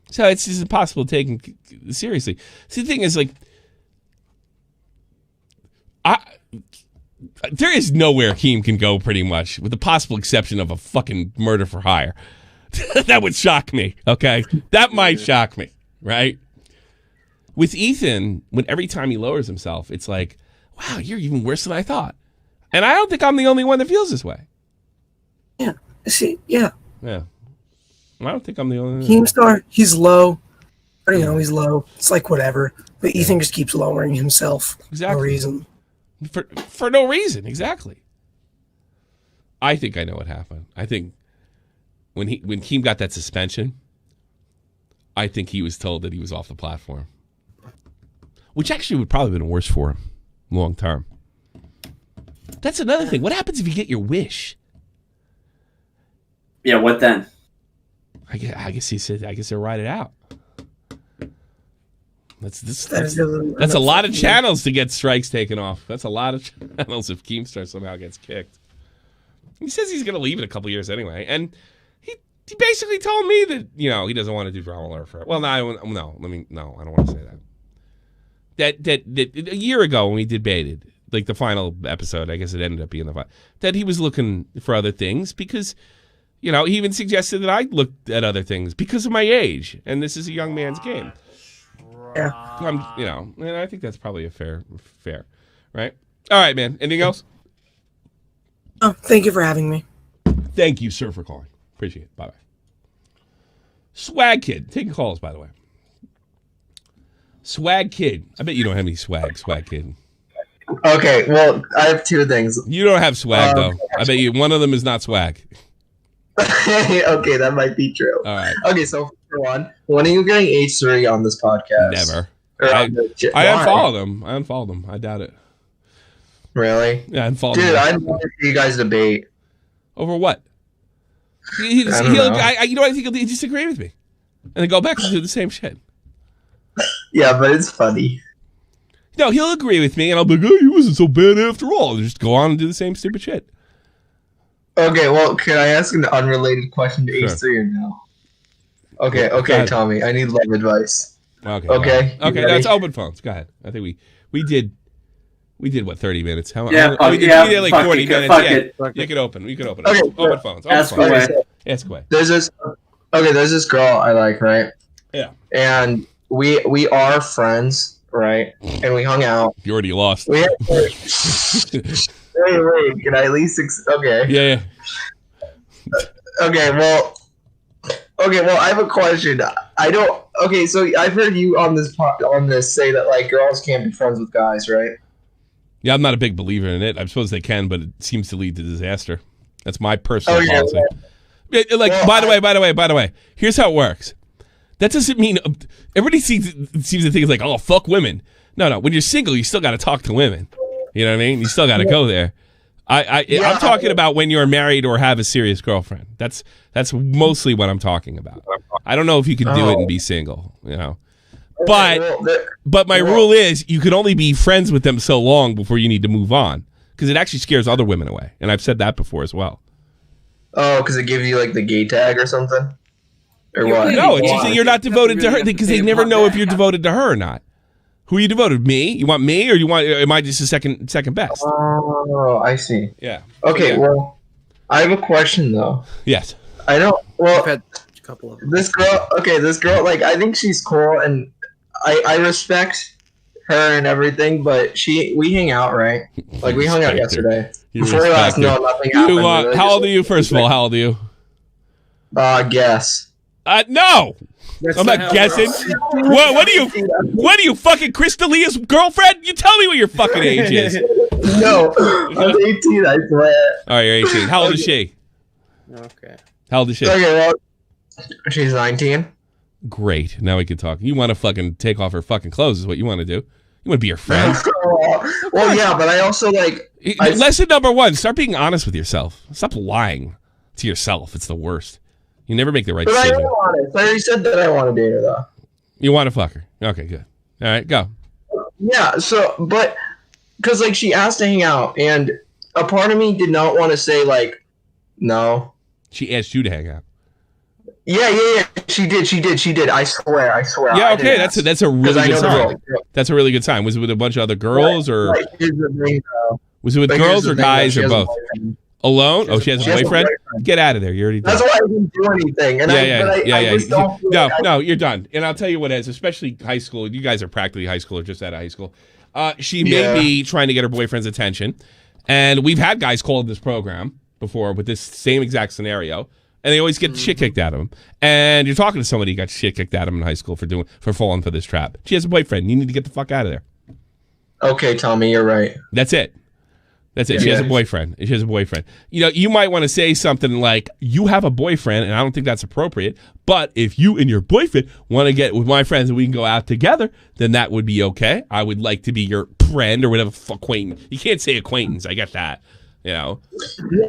So it's just impossible to take him seriously. See, the thing is, like, there is nowhere Keem can go, pretty much, with the possible exception of a fucking murder for hire. That would shock me, okay? That might shock me, right? With Ethan, every time he lowers himself, it's like, wow, you're even worse than I thought. And I don't think I'm the only one that feels this way. Yeah. See, yeah. Yeah. I don't think I'm the only one. Keemstar, he's low. He's low. It's like whatever. But Ethan just keeps lowering himself for no reason. For no reason, exactly. I think I know what happened. I think when Keem got that suspension, I think he was told that he was off the platform. Which actually would probably have been worse for him long term. That's another thing. What happens if you get your wish? Yeah, what then? I guess he said, I guess they'll ride it out. That's a lot of channels to get strikes taken off. That's a lot of channels if Keemstar somehow gets kicked. He says he's going to leave in a couple years anyway. And he basically told me that, he doesn't want to do drama alert for it. Well, I don't want to say that. That a year ago when we debated, like the final episode, I guess it ended up being the final, that he was looking for other things because, he even suggested that I looked at other things because of my age. And this is a young man's game. Yeah. And I think that's probably a fair, right? All right, man. Anything else? Oh, thank you for having me. Thank you, sir, for calling. Appreciate it. Bye-bye. Swag Kid. Taking calls, by the way. Swag Kid. I bet you don't have any swag, Swag Kid. Okay, well, I have two things. You don't have swag, though. I bet you one of them is not swag. Okay, that might be true. All right. Okay, so for one, when are you getting H3 on this podcast? Never. I unfollowed him. I doubt it. Really? Yeah, I unfollowed him. Dude, I'd love to see you guys debate. Over what? I think he'll disagree with me. And then go back and do the same shit. Yeah, but it's funny. No, he'll agree with me, and I'll be like, oh, he wasn't so bad after all. And just go on and do the same stupid shit. Okay, well, can I ask an unrelated question to Sure. H3 or no? Okay, Tommy, I need love advice. Okay. Okay. Okay, that's open phones. Go ahead. I think we did what, 30 minutes? We did like 40 minutes. Fuck Yeah, it. you could open. Okay, Open phones. Ask away. Ask away. There's this girl I like, right? Yeah. And we are friends, right? And we hung out. You already lost. We had, wait, can I at least okay. Yeah. Okay, well, I have a question. So I've heard you on this say that like girls can't be friends with guys, right? Yeah, I'm not a big believer in it. I suppose they can, but it seems to lead to disaster. That's my personal policy. By the way, here's how it works. That doesn't mean everybody seems to think it's like, oh, fuck women. No. When you're single, you still got to talk to women. You know what I mean? You still got to go there. I'm talking about when you're married or have a serious girlfriend. That's mostly what I'm talking about. I don't know if you can do it and be single, But my rule is you can only be friends with them so long before you need to move on, because it actually scares other women away. And I've said that before as well. Oh, because it gives you like the gay tag or something? Or what? No, it's just that you're not devoted to her, because they never know if you're devoted to her or not. Who are you devoted? Me? You want me, or am I just a second best? Oh, I see. Yeah. Okay, well, I have a question though. Yes. I don't. Well, I've had a couple of them. this girl, like, I think she's cool, and I respect her and everything, but we hang out, right? Like, we hung out yesterday. Before last, no, nothing happened. How old are you, first of all? How old are you? Guess. No! I'm not guessing. What are you, fucking Crystalia's girlfriend? You tell me what your fucking age is. No, I'm 18, I swear. All right, you're 18. How old is she? Okay. How old is she? Okay, well, she's 19. Great. Now we can talk. You want to fucking take off her fucking clothes is what you want to do. You want to be her friend. Well, yeah, but I also, like... Lesson number 1, start being honest with yourself. Stop lying to yourself. It's the worst. You never make the right decision. But I am honest. I already said that I want to date her, though. You want to fuck her. Okay, good. All right, go. Yeah, but... Because, like, she asked to hang out, and a part of me did not want to say, like, no. She asked you to hang out. Yeah. She did. I swear. Yeah, okay, that's a really good sign. That's a really good sign. Was it with a bunch of other girls, or was it with girls or guys or both? Alone? Oh, she has a boyfriend? Get out of there. You're already done. That's why I didn't do anything. And No, you're done. And I'll tell you what it is, especially high school. You guys are practically high school or just out of high school. She may be trying to get her boyfriend's attention. And we've had guys call this program before with this same exact scenario. And they always get shit kicked out of them. And you're talking to somebody who got shit kicked out of them in high school for falling for this trap. She has a boyfriend. You need to get the fuck out of there. Okay, Tommy, you're right. That's it. That's it. Yeah. She has a boyfriend. She has a boyfriend. You know, you might want to say something like, you have a boyfriend, and I don't think that's appropriate, but if you and your boyfriend want to get with my friends and we can go out together, then that would be okay. I would like to be your friend or whatever, acquaintance. You can't say acquaintance. I get that. You know?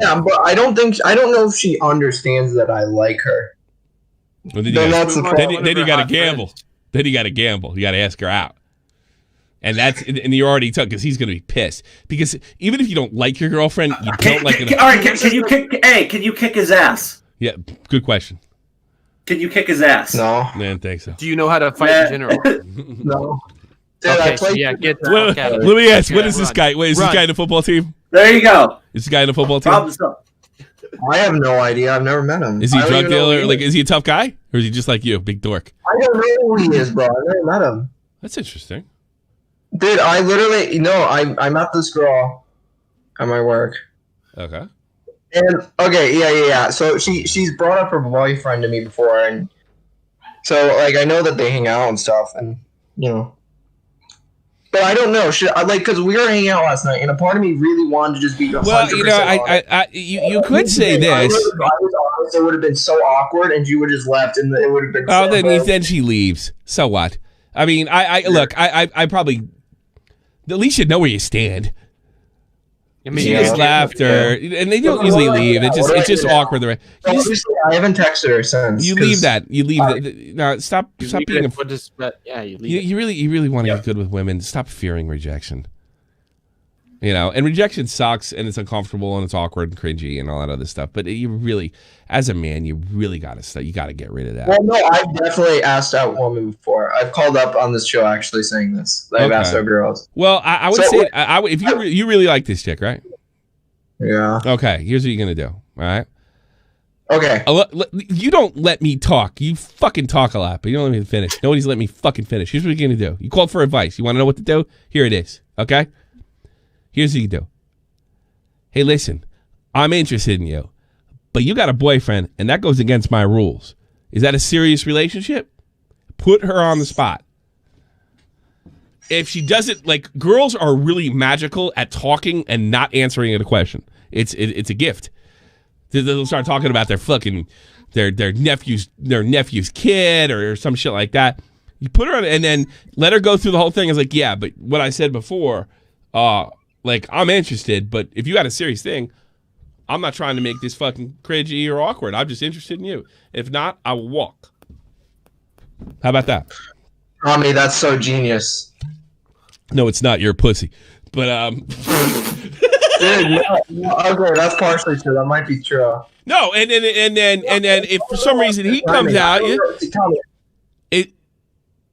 Yeah, but I don't know if she understands that I like her. Well, then you got to gamble. Then you got to gamble. You got to ask her out. And you already took, because he's going to be pissed. Because even if you don't like your girlfriend, you don't like it. All right, can you kick his ass? Yeah, good question. Can you kick his ass? No. I didn't think so. Do you know how to fight in general? No. Dude, okay, so get the fuck out of it. Let me ask, what is this guy? Wait, is this guy in the football team? There you go. Is this guy in the football team? I have no idea. I've never met him. Is he a drug dealer? Like, is he a tough guy? Or is he just like you, big dork? I don't know who he is, bro. I've never met him. That's interesting. Dude, I literally, I met this girl at my work. Okay. And, okay, yeah. So she's brought up her boyfriend to me before, and so, like, I know that they hang out and stuff, and, you know. But I don't know. Because we were hanging out last night, and a part of me really wanted to just be 100% Well, you know, you could say this. I was honest, it would have been so awkward, and you would have just left, and it would have been so then she leaves. So what? I mean, I probably... At least you know where you stand. I mean, she just left her, and they don't usually leave. It's just awkward. Obviously, I haven't texted her since. You leave that. You leave that. Now, stop being a... Yeah, you leave you really want to get good with women. Stop fearing rejection. You know, and rejection sucks, and it's uncomfortable, and it's awkward and cringy, and all that other stuff. But you really, as a man, you really got to get rid of that. Well, no, I've definitely asked out women before. I've called up on this show actually saying this. I've asked out girls. Well, I would say, if you really like this chick, right? Yeah. Okay, here's what you're gonna do. All right. Okay. You don't let me talk. You fucking talk a lot, but you don't let me finish. Nobody's let me fucking finish. Here's what you're gonna do. You called for advice. You want to know what to do? Here it is. Okay. Here's what you do. Hey, listen, I'm interested in you, but you got a boyfriend, and that goes against my rules. Is that a serious relationship? Put her on the spot. If she doesn't, like, girls are really magical at talking and not answering a question. It's a gift. They'll start talking about their nephew's kid or some shit like that. You put her on, and then let her go through the whole thing. It's like, yeah, but what I said before, like, I'm interested, but if you got a serious thing, I'm not trying to make this fucking cringy or awkward. I'm just interested in you. If not, I will walk. How about that? Tommy, that's so genius. No, it's not. You're a pussy. But, Dude, no, okay, that's partially true. That might be true. No, and then if for some reason he comes out,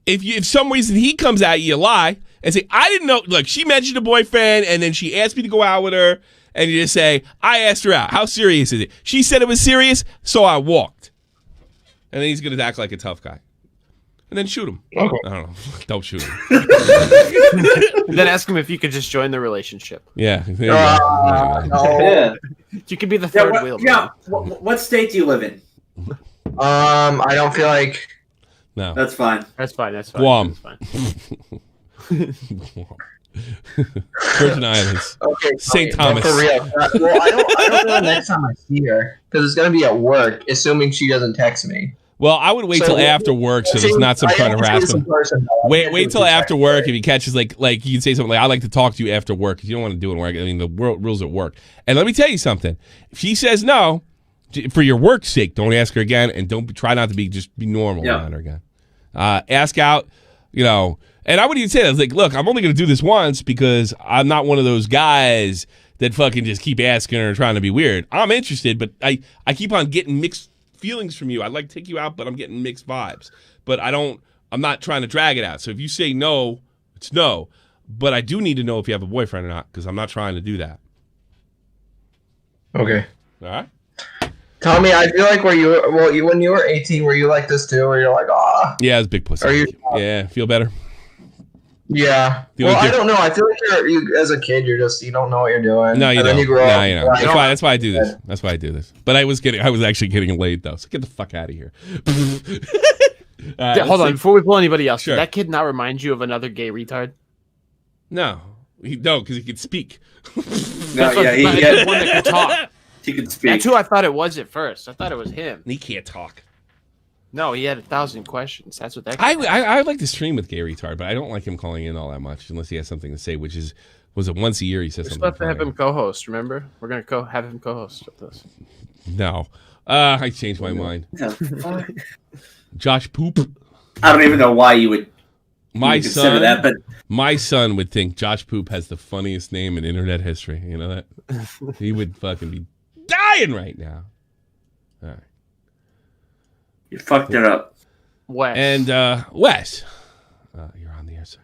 if some reason he comes out, you lie and say, I didn't know. Look, she mentioned a boyfriend, and then she asked me to go out with her, and you just say, I asked her out. How serious is it? She said it was serious, so I walked. And then he's gonna act like a tough guy, and then shoot him. Okay. I don't know. Don't shoot him. Then ask him if you could just join the relationship. Yeah. No. Yeah. You could be the third wheel. Yeah. What state do you live in? I don't feel like. No. That's fine. That's fine. Guam. That's fine. Virgin Islands. Okay. St. Thomas. For real. Well, I don't know next time I see her because it's gonna be at work, assuming she doesn't text me. Well, I would wait till after work so there's not some kind of harassment. Wait till after work if he catches like you can say something like, I'd like to talk to you after work because you don't want to do it at work. I mean, the rules at work. And let me tell you something. If she says no, for your work's sake, don't ask her again, and try not to be normal around her again. Ask out, and I would even say that. I was like, look, I'm only going to do this once because I'm not one of those guys that fucking just keep asking her and trying to be weird. I'm interested, but I keep on getting mixed feelings from you. I'd like to take you out, but I'm getting mixed vibes. But I'm not trying to drag it out. So if you say no, it's no. But I do need to know if you have a boyfriend or not, because I'm not trying to do that. Okay. All right. Tommy, I feel like when you were 18, were you like this too, where you're like, Yeah, it's big pussy. Are you? Yeah, feel better? Yeah. Well, I don't know. I feel like you as a kid, you don't know what you're doing. No, you don't. Then you grow up. You know. That's why I do this. That's why I do this. But I was actually getting laid though. So get the fuck out of here. Hold on, before we pull anybody else, Sure. Did that kid not remind you of another gay retard? No, because he could speak. No, yeah, he had one that could talk. He could speak. That's who I thought it was at first. I thought it was him. He can't talk. No, he had 1,000 questions. That's what that. I like to stream with Gay Retard, but I don't like him calling in all that much unless he has something to say. Was it once a year he says something? We're supposed to have him co-host. Remember, we're gonna have him co-host with us. No, I changed my mind. Josh Poop. I don't even know why you would. My consider that, but my son would think Josh Poop has the funniest name in internet history. You know that? He would fucking be dying right now. All right. You fucked it up. Wes. And Wes. You're on the air, sir.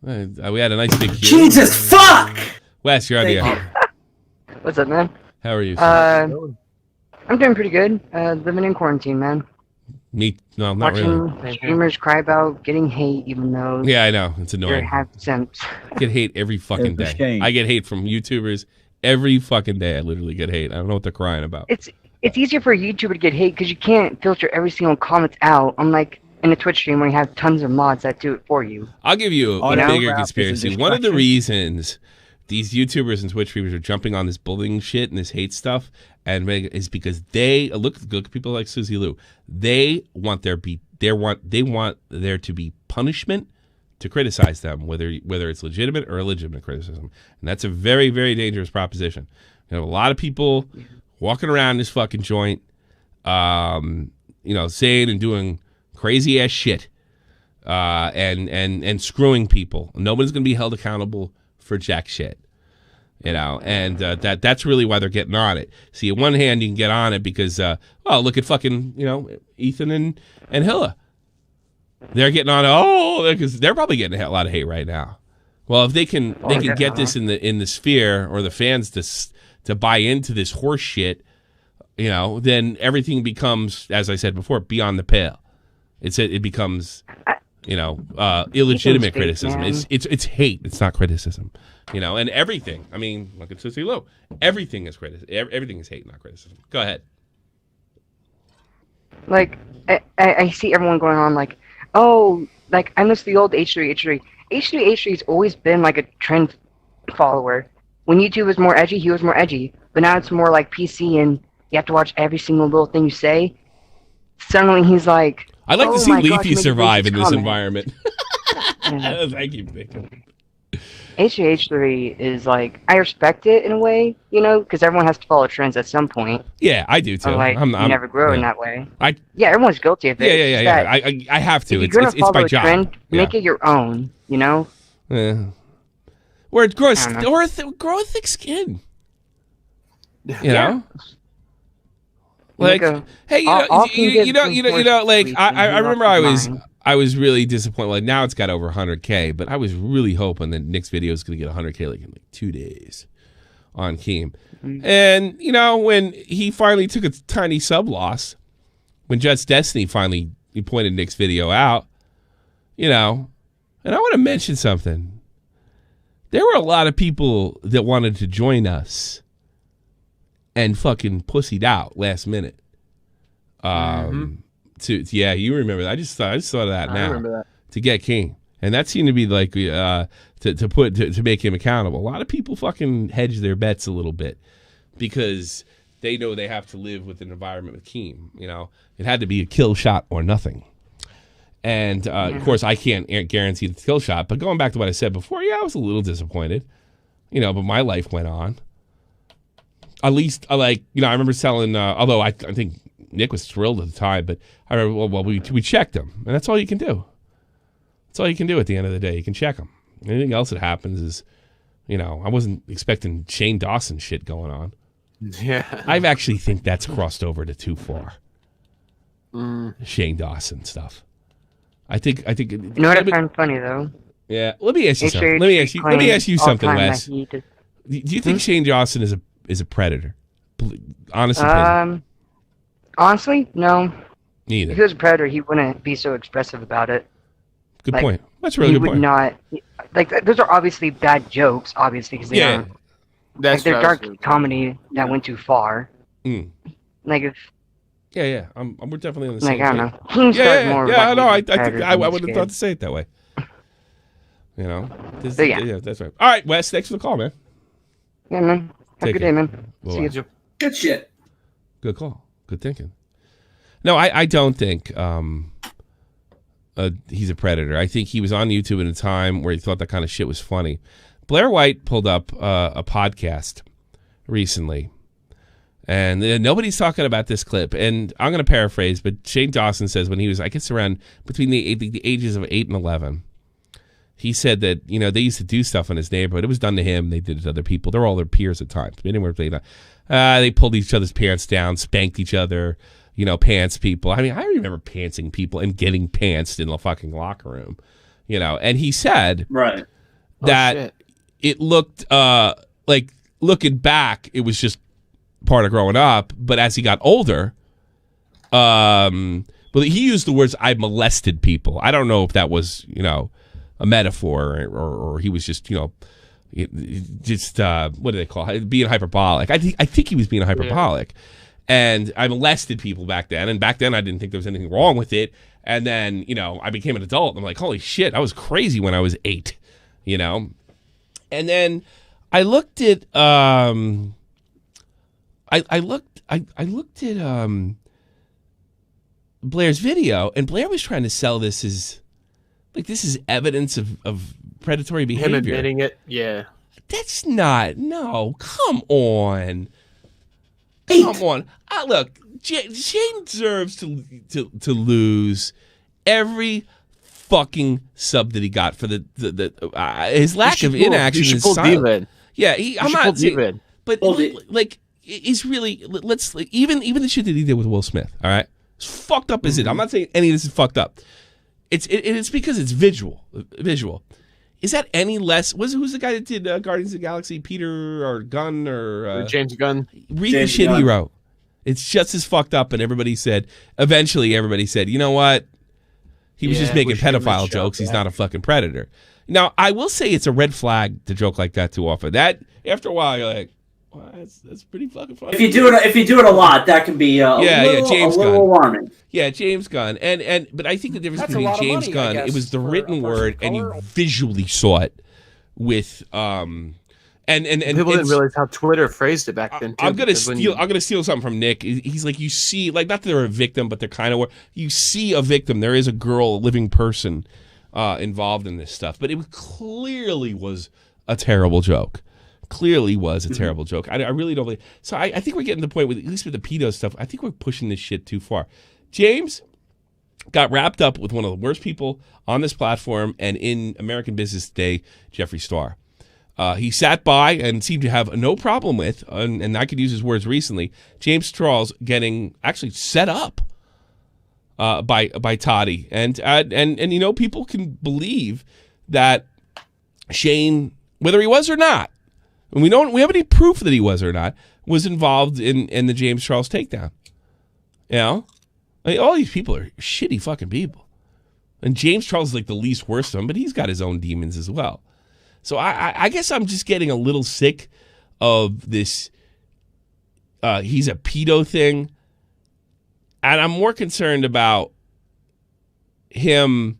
We had a nice big Jesus fuck! Wes, you're on the air. What's up, man? How are you, sir? I'm doing pretty good. Living in quarantine, man. No, not Watching really. streamers cry about getting hate, even though yeah, I know it's annoying. Have sense. I get hate every fucking day. I get hate from YouTubers every fucking day. I literally get hate. I don't know what they're crying about. It's easier for a YouTuber to get hate because you can't filter every single comment out. Unlike in a Twitch stream where you have tons of mods that do it for you. I'll give you a bigger conspiracy. One of the reasons these YouTubers and Twitch streamers are jumping on this bullying shit and this hate stuff is because they look at people like Susie Lou. They want there to be punishment to criticize them, whether it's legitimate or illegitimate criticism, and that's a very, very dangerous proposition. You know, a lot of people walking around this fucking joint, saying and doing crazy ass shit, and screwing people. Nobody's gonna be held accountable for jack shit. And that's really why they're getting on it. See, on one hand, you can get on it because, look at fucking, Ethan and Hilla. They're getting on it, because they're probably getting a lot of hate right now. Well, if they can get this in the sphere or the fans to buy into this horse shit, then everything becomes, as I said before, beyond the pale. It becomes, illegitimate criticism. It's hate. It's not criticism. And everything. I mean, look at Susie Low. Everything is criticism. Everything is hate, not criticism. Go ahead. Like, I see everyone going on like, I miss the old H3H3. H3H3 has always been like a trend follower. When YouTube was more edgy, he was more edgy. But now it's more like PC and you have to watch every single little thing you say. Suddenly he's like, I'd like to see Leafy survive in this environment. Thank you, Bacon. H3H3 is like, I respect it in a way, because everyone has to follow trends at some point. Yeah, I do too. Like, you never grow in that way. Yeah, everyone's guilty of it. Yeah. I have to. If you're gonna follow my a job. trend, make it your own. Yeah. Or it grows, grow a thick skin. Like, hey, like I remember I was really disappointed. Like now it's got over 100K, but I was really hoping that Nick's video is going to get 100K like in 2 days on Keem. Mm-hmm. And when he finally took a tiny sub loss, when Jets Destiny finally he pointed Nick's video out, and I want to mention something. There were a lot of people that wanted to join us and fucking pussied out last minute. You remember that? I just thought of that now. I remember that. To get King, and that seemed to be like to make him accountable. A lot of people fucking hedge their bets a little bit because they know they have to live with an environment with Keem. It had to be a kill shot or nothing. And of course, I can't guarantee the kill shot. But going back to what I said before, I was a little disappointed. But my life went on. At least, I remember telling. Although I think Nick was thrilled at the time, but I remember, we checked him, and that's all you can do. That's all you can do at the end of the day. You can check them. Anything else that happens is, I wasn't expecting Shane Dawson shit going on. Yeah, I actually think that's crossed over to too far. Shane Dawson stuff. I think. You know what I find funny though? Yeah, let me ask you something. Let me ask you something, Wes. Do you think Shane Dawson is a predator? Honest opinion. Honestly, no. Neither. If he was a predator, he wouldn't be so expressive about it. Good point. That's a really good point. He would not. Those are obviously bad jokes, obviously, because they're they're dark comedy that went too far. Mm. If. Yeah. We're definitely on the same. I don't know. I would have thought to say it that way. You know? Yeah, that's right. All right, Wes, thanks for the call, man. Yeah, man. Have a good day, man. See you. Good shit. Good call. Good thinking. No, I don't think he's a predator. I think he was on YouTube at a time where he thought that kind of shit was funny. Blair White pulled up a podcast recently, and nobody's talking about this clip. And I'm going to paraphrase, but Shane Dawson says when he was, I guess, around between the ages of 8 and 11, he said that, you know, they used to do stuff in his neighborhood. It was done to him. They did it to other people. They're all their peers at times. Anywhere they pulled each other's pants down, spanked each other, you know, pants people. I mean, I remember pantsing people and getting pantsed in the fucking locker room, you know. And he said that it looked like, looking back, it was just part of growing up. But as he got older, well, he used the words, I molested people. I don't know if that was, you know, a metaphor or he was just, you know, just what do they call it? Being hyperbolic. I think he was being hyperbolic. Yeah. And I molested people back then. And back then I didn't think there was anything wrong with it. And then, you know, I became an adult. And I'm like, holy shit, I was crazy when I was 8, you know? And then I looked at I looked at Blair's video, and Blair was trying to sell this as like this is evidence of predatory behavior. Him admitting it, yeah. That's not. No, come on. Come on. Look, Shane deserves to lose every fucking sub that he got for the his lack of inaction. You should pull Diva. Yeah, I'm not saying, but like he's really even the shit that he did with Will Smith. All right, as fucked up as it. I'm not saying any of this is fucked up. It's because it's visual. Is that any less? Who's the guy that did Guardians of the Galaxy? Peter or Gunn or James Gunn? Read the shit he wrote. It's just as fucked up, and eventually everybody said, you know what? He was just making pedophile jokes. He's not a fucking predator. Now, I will say it's a red flag to joke like that too often. That after a while, you're like, well, that's pretty fucking funny. If you do it a lot, that can be James Gunn. Alarming. Yeah, James Gunn, but I think the difference between James Gunn, it was the written word, and you visually saw it with and people didn't realize how Twitter phrased it back then. Too, I'm gonna steal something from Nick. He's like, you see, like, not that they're a victim, but they're kind of, you see a victim. There is a girl, a living person involved in this stuff, but it clearly was a terrible joke. Clearly was a terrible joke. I really don't believe. So I think we're getting to the point with, at least with the pedo stuff, I think we're pushing this shit too far. James got wrapped up with one of the worst people on this platform and in American business today, Jeffree Star. He sat by and seemed to have no problem with, and I could use his words recently, James Charles getting actually set up by Toddy. And you know, people can believe that Shane, whether he was or not, and we have any proof that he was or not, was involved in the James Charles takedown. You know? I mean, all these people are shitty fucking people. And James Charles is like the least worst of them, but he's got his own demons as well. So I guess I'm just getting a little sick of this he's a pedo thing. And I'm more concerned about him,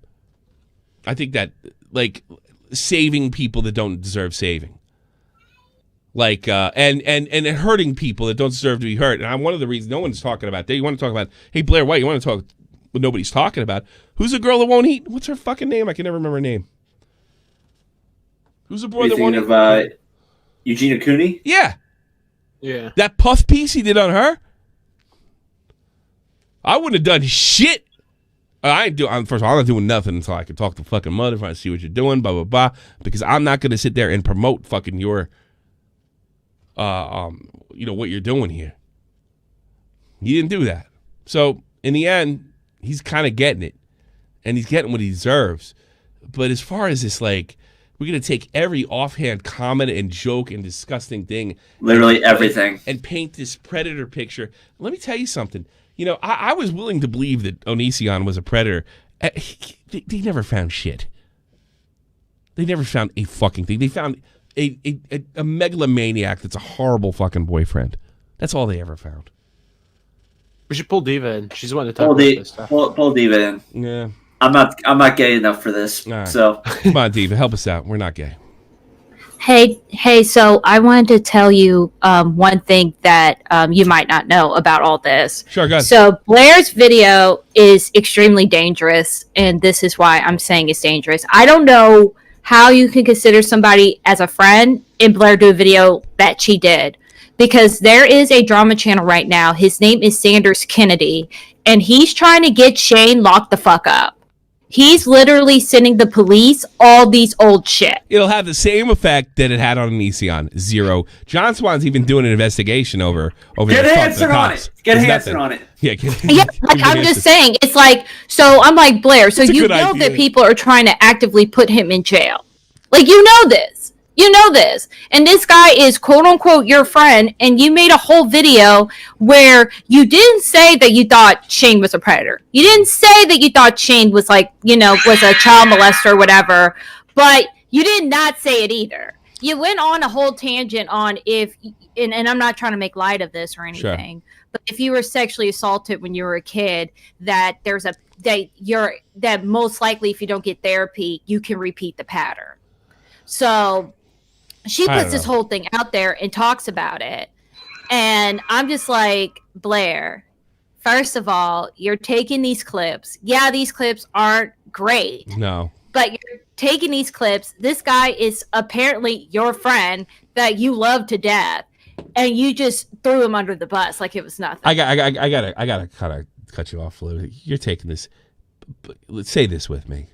I think that, like, saving people that don't deserve saving. Like and hurting people that don't deserve to be hurt. And I'm one of the reasons no one's talking about that. You want to talk about, hey, Blair White, you want to talk what nobody's talking about. Who's the girl that won't eat? What's her fucking name? I can never remember her name. Who's the boy that won't eat? Eugenia Cooney? Yeah. Yeah. That puff piece he did on her? I wouldn't have done shit. First of all, I'm not doing nothing until I can talk to fucking mother if I see what you're doing, blah, blah, blah. Because I'm not going to sit there and promote fucking your what you're doing here. He didn't do that. So in the end, he's kind of getting it, and he's getting what he deserves. But as far as this, like, we're gonna take every offhand comment and joke and disgusting thing, literally everything, and paint this predator picture. Let me tell you something. You know, I was willing to believe that Onision was a predator. They never found shit. They never found a fucking thing. They found a megalomaniac that's a horrible fucking boyfriend. That's all they ever found. We should pull Diva in. She's wanting to talk about this stuff. Pull Diva in. Yeah. I'm not gay enough for this. Right. So come on, Diva, help us out. We're not gay. Hey, so I wanted to tell you one thing that you might not know about all this. Sure, go ahead. So Blair's video is extremely dangerous, and this is why I'm saying it's dangerous. I don't know how you can consider somebody as a friend and Blair do a video that she did. Because there is a drama channel right now. His name is Sanders Kennedy, and he's trying to get Shane locked the fuck up. He's literally sending the police all these old shit. It'll have the same effect that it had on Anision. Zero. John Swan's even doing an investigation over get Hanson on it. Get Hanson on it. Yeah, like I'm just saying, it's like, so I'm like, Blair, so you know that people are trying to actively put him in jail. Like, you know this. You know this. And this guy is quote unquote your friend, and you made a whole video where you didn't say that you thought Shane was a predator. You didn't say that you thought Shane was like, was a child molester or whatever, but you did not say it either. You went on a whole tangent on and I'm not trying to make light of this or anything, but if you were sexually assaulted when you were a kid, that most likely if you don't get therapy, you can repeat the pattern. So she puts this whole thing out there and talks about it. And I'm just like, Blair, first of all, you're taking these clips. Yeah, these clips aren't great. No. But you're taking these clips. This guy is apparently your friend that you love to death. And you just threw him under the bus like it was nothing. I gotta kind of cut you off a little bit. You're taking this. Let's say this with me.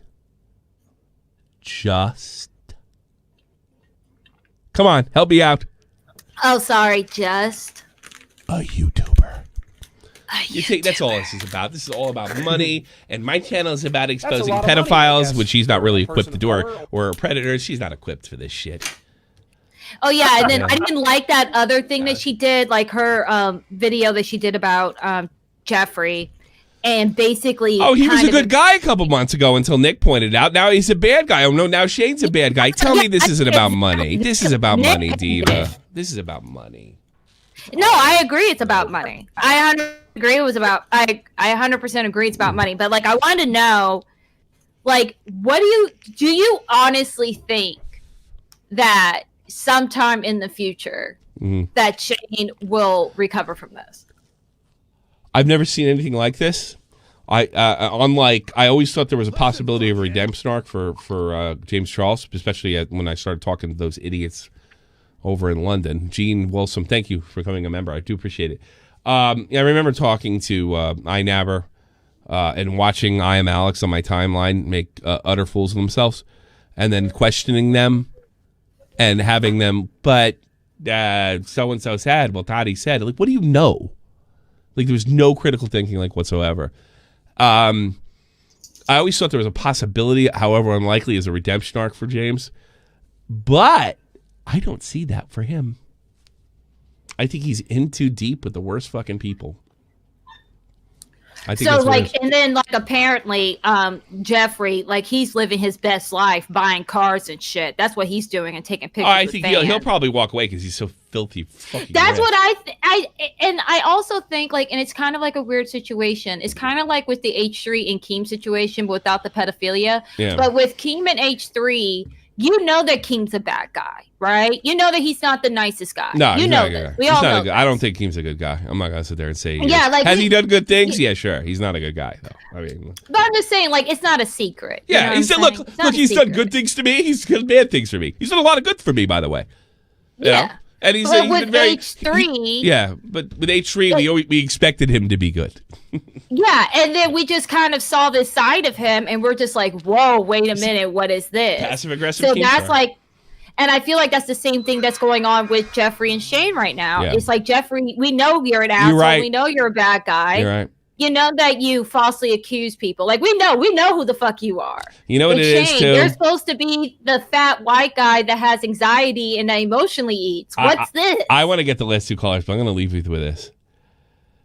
Come on, help me out. Oh, sorry, just a YouTuber. That's all this is about. This is all about money, and my channel is about exposing pedophiles, which she's not really equipped to do, or predators. She's not equipped for this shit. Oh, yeah, and then I didn't like that other thing that she did, like her video that she did about Jeffrey. And basically, he was a good guy a couple months ago until Nick pointed out. Now he's a bad guy. Oh no, now Shane's a bad guy. Tell me this isn't about money. This is about money, Diva. This is about money. No, I agree. It's about money. I 100% agree. I 100% agree. It's about money. But like, I want to know, like, what do you honestly think that sometime in the future that Shane will recover from this? I've never seen anything like this. I always thought there was a possibility of a redemption arc for James Charles, especially when I started talking to those idiots over in London. Gene Wilson, thank you for becoming a member. I do appreciate it. I remember talking to iNabber and watching I Am Alex on my timeline make utter fools of themselves, and then questioning them and having them, but so-and-so said, well, Toddy said, like, what do you know? Like, there was no critical thinking, like, whatsoever. I always thought there was a possibility, however unlikely, as a redemption arc for James. But I don't see that for him. I think he's in too deep with the worst fucking people. I think so, like, and then, like, apparently, Jeffrey, like, he's living his best life, buying cars and shit. That's what he's doing and taking pictures. I think he'll probably walk away because he's so filthy. Fucking That's rich. What I also think, like, and it's kind of like a weird situation. It's kind of like with the H3 and Keem situation, but without the pedophilia. Yeah. But with Keem and H3, you know that Keem's a bad guy, right? You know that he's not the nicest guy. No, you know that. We all know. I don't think Keem's a good guy. I'm not gonna sit there and say. Yeah, like, has he done good things? Yeah, sure. He's not a good guy though. I mean, but I'm just saying, like, it's not a secret. Yeah, he said, look, he's done good things to me. He's done bad things for me. He's done a lot of good for me, by the way. You know? And he's with been very H3. But with H3, we expected him to be good. Yeah, and then we just kind of saw this side of him, and we're just like, whoa, wait a minute, what is this? Passive aggressive. So that's like. And I feel like that's the same thing that's going on with Jeffrey and Shane right now. Yeah. It's like, Jeffrey, we know you're an asshole. Right. We know you're a bad guy. You're right. You know that you falsely accuse people. Like, we know who the fuck you are. You know what it is, too? You're supposed to be the fat white guy that has anxiety and that emotionally eats. What's this? I want to get the last two callers, but I'm going to leave you with this.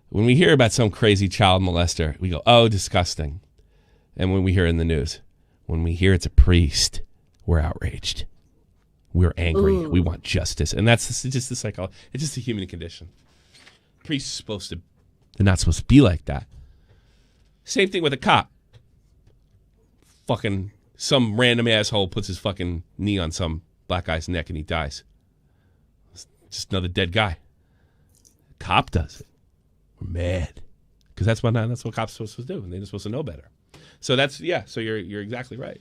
When we hear about some crazy child molester, we go, oh, disgusting. And when we hear it in the news, when we hear it's a priest, we're outraged. We're angry. Ooh. We want justice. And that's just the psychology. It's just a human condition. Priests they're not supposed to be like that. Same thing with a cop. fucking some random asshole puts his fucking knee on some black guy's neck and he dies. It's just another dead guy. Cop does it. We're mad because that's what cops are supposed to do, and they're supposed to know better. So so you're exactly right.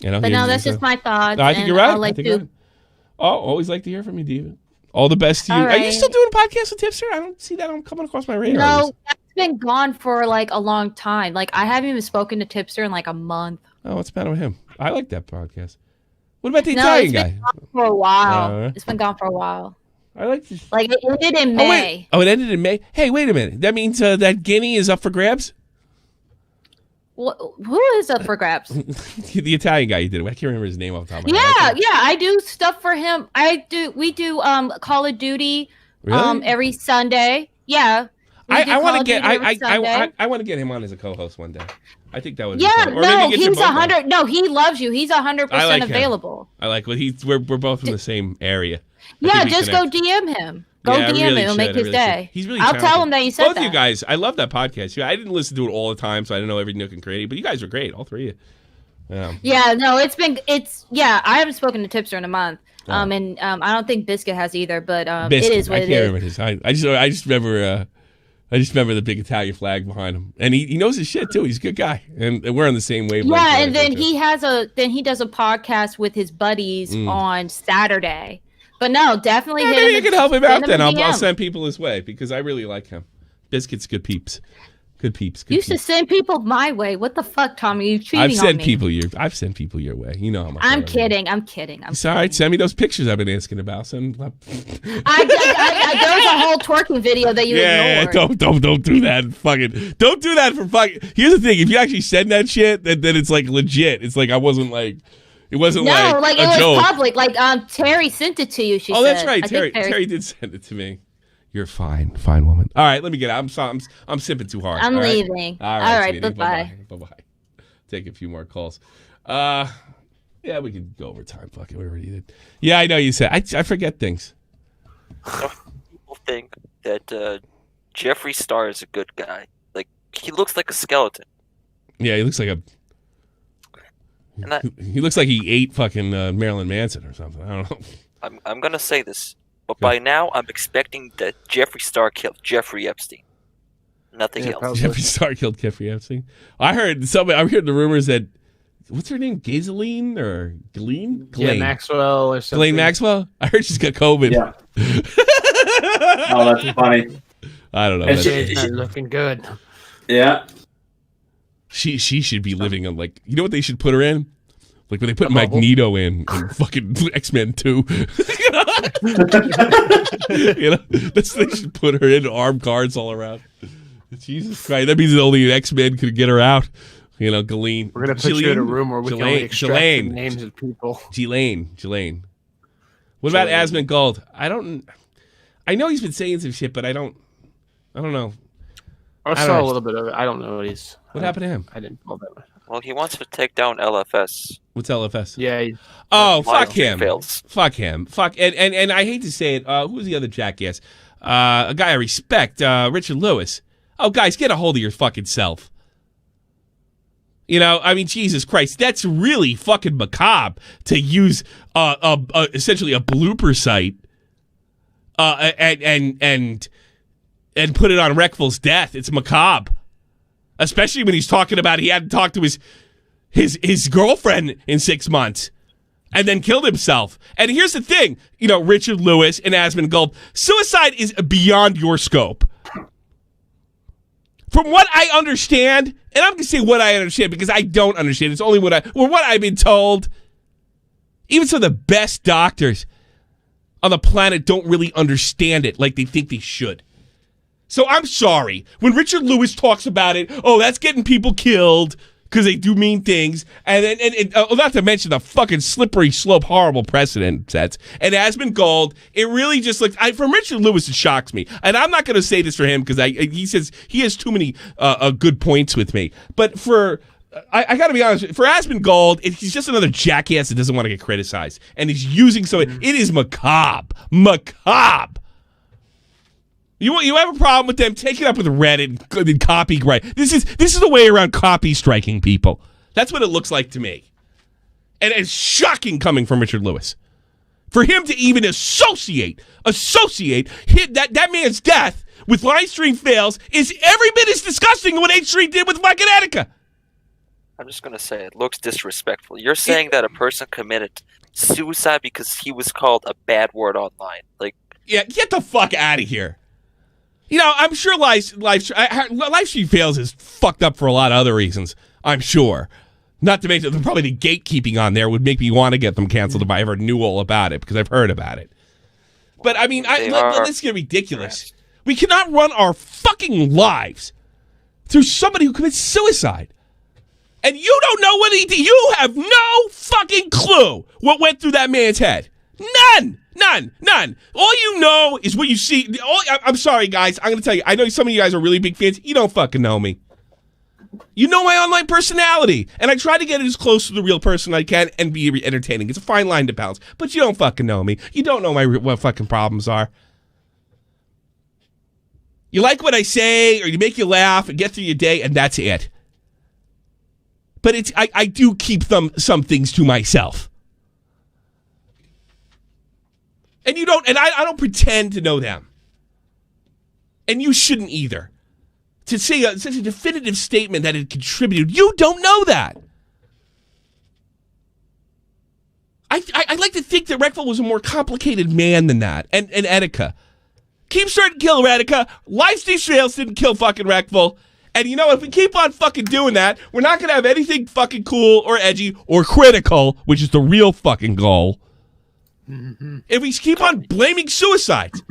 You know, but no, that's just my thoughts. No, I think you're right. Always like to hear from you, Diva. All the best to you. Right. Are you still doing a podcast with Tipster? I don't see that coming across my radar. No, that's been gone for like a long time. Like I haven't even spoken to Tipster in like a month. Oh, what's the matter with him? I like that podcast. What about the Italian guy? It's been gone for a while. It's been gone for a while. I like this. Like it ended in May. Oh, it ended in May? Hey, wait a minute. That means that Guinea is up for grabs? Who is up for grabs? The Italian guy you did. I can't remember his name off the top of my head. Yeah. I do stuff for him. We do Call of Duty every Sunday. Yeah. I want to get I want to get him on as a co-host one day. I think that would be fun. Or no, he's 100. No, he loves you. He's 100% available. I like what we're both from the same area. Yeah, just go DM him. Go DM him. It'll make his day. He's really I'll tell him that you said both that. Both of you guys, I love that podcast. I didn't listen to it all the time, so I didn't know every nook and cranny. But you guys are great, all three of you. Yeah, no, I haven't spoken to Tipster in a month. And I don't think Biscuit has either, but Biscuit, it is what it is. I can't remember his. I just remember the big Italian flag behind him, and he knows his shit too. He's a good guy, and we're on the same wavelength. Yeah, and then he does a podcast with his buddies on Saturday. But no, definitely. Maybe you can help him out. Then I'll send people his way because I really like him. Biscuit's good peeps. Good peeps. You should send people my way. What the fuck, Tommy? You cheating on me? I've sent people your way. You know how much. I'm kidding. It's all right. Send me those pictures I've been asking about. There was a whole twerking video that you ignored. Don't do that. Don't do that for fucking. Here's the thing: if you actually send that shit, then it's like legit. It's like I wasn't like. It wasn't like it was joke. public. Like Terry sent it to you. She said. That's right. Terry did send it to me. You're fine woman. All right, let me get out. I'm sipping too hard. I'm leaving. All right, bye. Take a few more calls. Yeah, we can go over time. Fuck it, we already did. Yeah, I know you said. I forget things. People think that Jeffree Star is a good guy. Like he looks like a skeleton. Yeah, he looks like he looks like he ate fucking Marilyn Manson or something. I don't know. I'm gonna say this, but by now I'm expecting that Jeffree Star killed Jeffrey Epstein. Nothing else. Probably. Jeffree Star killed Jeffrey Epstein. I heard the rumors that what's her name, Ghislaine or Ghislaine? Yeah, Maxwell or something. Ghislaine Maxwell. I heard she's got COVID. Yeah. Oh, that's funny. I don't know. She's not looking good. Yeah. She should be living on you know what they should put her in? Like when they put Magneto in fucking X-Men 2. They should put her in armed guards all around. Jesus Christ, that means that only an X-Men could get her out. Ghislaine. We're gonna put you in a room where we can only extract the names of people. Ghislaine. What about Asmund Gold? I know he's been saying some shit, but I don't know. I saw a little bit of it. I don't know what happened to him. I didn't follow that. Well, he wants to take down LFS. What's LFS? Yeah. Fuck him. Fuck him. And I hate to say it. Who's the other jackass? A guy I respect, Richard Lewis. Oh, guys, get a hold of your fucking self. Jesus Christ, that's really fucking macabre to use essentially a blooper site and put it on Reckful's death. It's macabre. Especially when he's talking about he hadn't talked to his girlfriend in 6 months and then killed himself. And here's the thing, Richard Lewis and Asmund Gold, suicide is beyond your scope. From what I understand, and I'm going to say what I understand because I don't understand. It's only what I've been told. Even some of the best doctors on the planet don't really understand it like they think they should. So I'm sorry. When Richard Lewis talks about it, that's getting people killed because they do mean things. And not to mention the fucking slippery slope, horrible precedent sets. And Asmund Gold, it really just from Richard Lewis, it shocks me. And I'm not going to say this for him because he says he has too many good points with me. But I got to be honest, for Asmund Gold, he's just another jackass that doesn't want to get criticized. And he's using it is macabre. Macabre. You have a problem with them? Take it up with Reddit and copyright. This is the way around copy striking people. That's what it looks like to me. And it's shocking coming from Richard Lewis. For him to even associate that man's death with live stream fails is every bit as disgusting as what H3 did with fucking Etika. I'm just going to say it looks disrespectful. You're saying that a person committed suicide because he was called a bad word online. Like, yeah, get the fuck out of here. You know, I'm sure live stream fails is fucked up for a lot of other reasons. I'm sure. Not to mention, probably the gatekeeping on there would make me want to get them canceled if I ever knew all about it, because I've heard about it. But, I mean, let's get ridiculous. We cannot run our fucking lives through somebody who commits suicide. And you don't know what he did. You have no fucking clue what went through that man's head. None. All you know is what you see. I'm sorry, guys. I'm going to tell you. I know some of you guys are really big fans. You don't fucking know me. You know my online personality, and I try to get it as close to the real person I can and be entertaining. It's a fine line to balance, but you don't fucking know me. You don't know what fucking problems are. You like what I say, or you make you laugh and get through your day, and that's it. But I do keep some things to myself. And you don't, and I don't pretend to know them. And you shouldn't either. To say such a definitive statement that it contributed, you don't know that. I like to think that Reckful was a more complicated man than that, and Etika. Keem started to kill Etika. Livestream Trails didn't kill fucking Reckful. And you know, if we keep on fucking doing that, we're not going to have anything fucking cool or edgy or critical, which is the real fucking goal. Mm-hmm. If we keep on blaming suicides.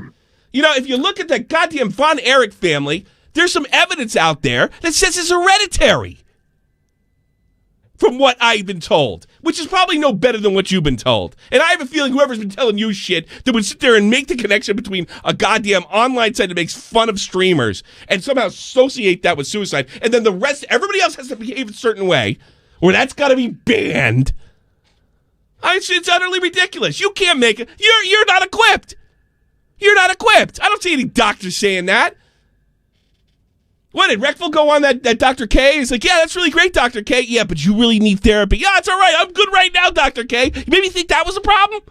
You know, if you look at that goddamn Von Erich family, there's some evidence out there that says it's hereditary. From what I've been told. Which is probably no better than what you've been told. And I have a feeling whoever's been telling you shit that would sit there and make the connection between a goddamn online site that makes fun of streamers and somehow associate that with suicide, and then the rest, everybody else has to behave a certain way, or that's got to be banned. It's utterly ridiculous. You can't make it. You're not equipped. You're not equipped. I don't see any doctors saying that. What, did Reckful go on that Dr. K? He's like, yeah, that's really great, Dr. K. Yeah, but you really need therapy. Yeah, it's all right. I'm good right now, Dr. K. You made me think that was a problem?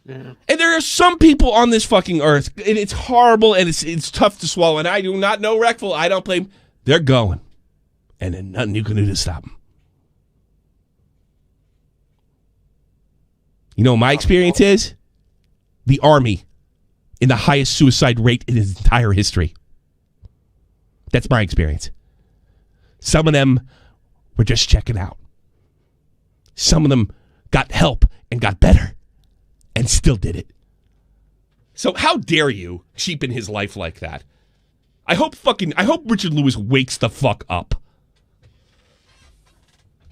Yeah. And there are some people on this fucking earth, and it's horrible, and it's tough to swallow, and I do not know Reckful. I don't blame. They're going. And then nothing you can do to stop them. You know what my experience is? The Army in the highest suicide rate in its entire history. That's my experience. Some of them were just checking out. Some of them got help and got better and still did it. So how dare you cheapen his life like that? I hope Richard Lewis wakes the fuck up.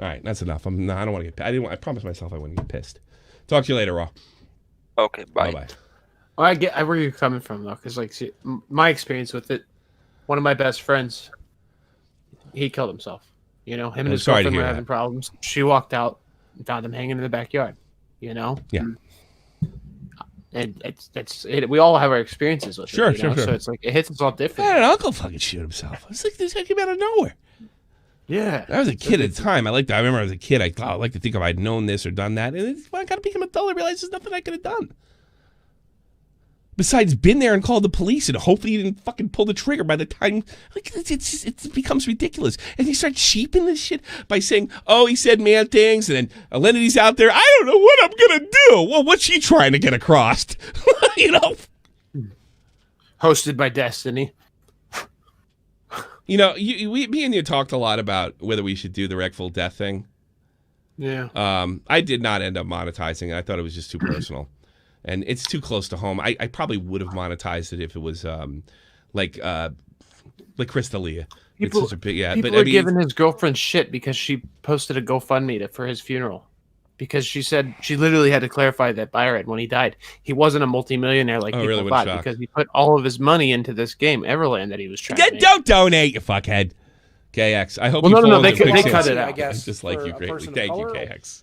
All right, that's enough. I don't want to get. I promised myself I wouldn't get pissed. Talk to you later, Raw. Okay, bye. Bye. Well, I get where you're coming from though, because like my experience with it. One of my best friends, he killed himself. You know, him and his girlfriend were having problems. She walked out and found him hanging in the backyard. You know? Yeah. And we all have our experiences with it. Sure. So it's like, it hits us all different. I had an uncle fucking shoot himself. It's like this guy came out of nowhere. Yeah. I was a kid at the time. I remember as a kid, I'd like to think if I'd known this or done that. And when I got to become an adult, I realized there's nothing I could have done. Besides, been there and called the police, and hopefully he didn't fucking pull the trigger by the time. Like, it becomes ridiculous. And he starts cheaping this shit by saying, oh, he said man things, and then Alenity's out there. I don't know what I'm going to do. Well, what's she trying to get across? You know? Hosted by Destiny. You know, me and you talked a lot about whether we should do the Reckful death thing. Yeah. I did not end up monetizing it. I thought it was just too personal. And it's too close to home. I probably would have monetized it if it was like Crystalia. People are giving his girlfriend shit because she posted a GoFundMe for his funeral. Because she said she literally had to clarify that Byron, when he died, he wasn't a multimillionaire like people thought, because he put all of his money into this game, Everland, that he was trying to make. Don't donate, you fuckhead. KX. I hope they cut it out. I guess. I just like you greatly. Thank you, KX.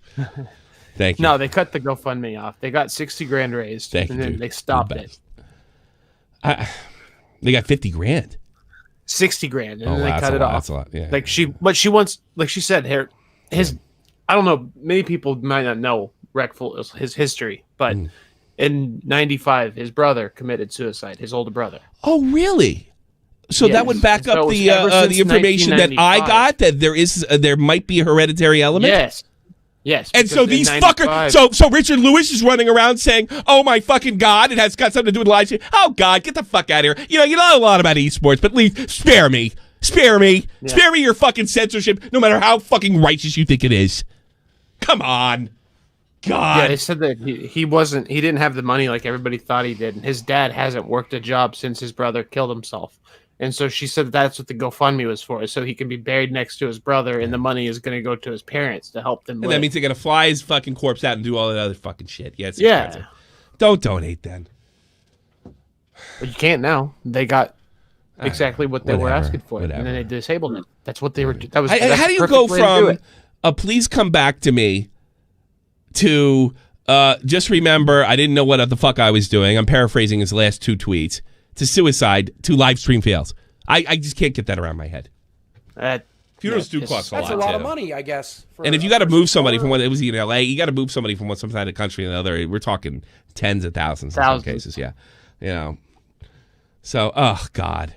Thank you. No, they cut the GoFundMe off. They got $60,000 raised, and then they stopped it. They got $50,000. $60,000, and then they that's cut a it lot, off. That's a lot. Yeah. Like she wants, like she said, his I don't know. Many people might not know his history, but in '95, his brother committed suicide. His older brother. Oh, really? So Yes. that would back So up ever since the information that I 1995. got that there might be a hereditary element. Yes. And so these fuckers, so Richard Lewis is running around saying, "Oh my fucking God, it has got something to do with live stream." Oh God, get the fuck out of here. You know a lot about esports, but please spare me. Spare me your fucking censorship, no matter how fucking righteous you think it is. Come on. God. Yeah, they said that he didn't have the money like everybody thought he did, and his dad hasn't worked a job since his brother killed himself. And so she said that's what the GoFundMe was for, so he can be buried next to his brother, and the money is going to go to his parents to help them. And that means they're going to fly his fucking corpse out and do all that other fucking shit. Yeah, it's Yeah. expensive. Don't donate then. But you can't now. They got exactly what they were asking for, and then they disabled it. That's what they were. That was. That's How do the you perfect go way to do from it. a please come back to me to just remember I didn't know what the fuck I was doing. I'm paraphrasing his last two tweets. To suicide to live stream fails. I just can't get that around my head. Funerals do cost a lot. That's a lot of money, I guess. And if you got to move somebody from it was in LA, you got to move somebody from some side of the country to another. We're talking tens of thousands in some cases. Yeah, you know. So, oh God.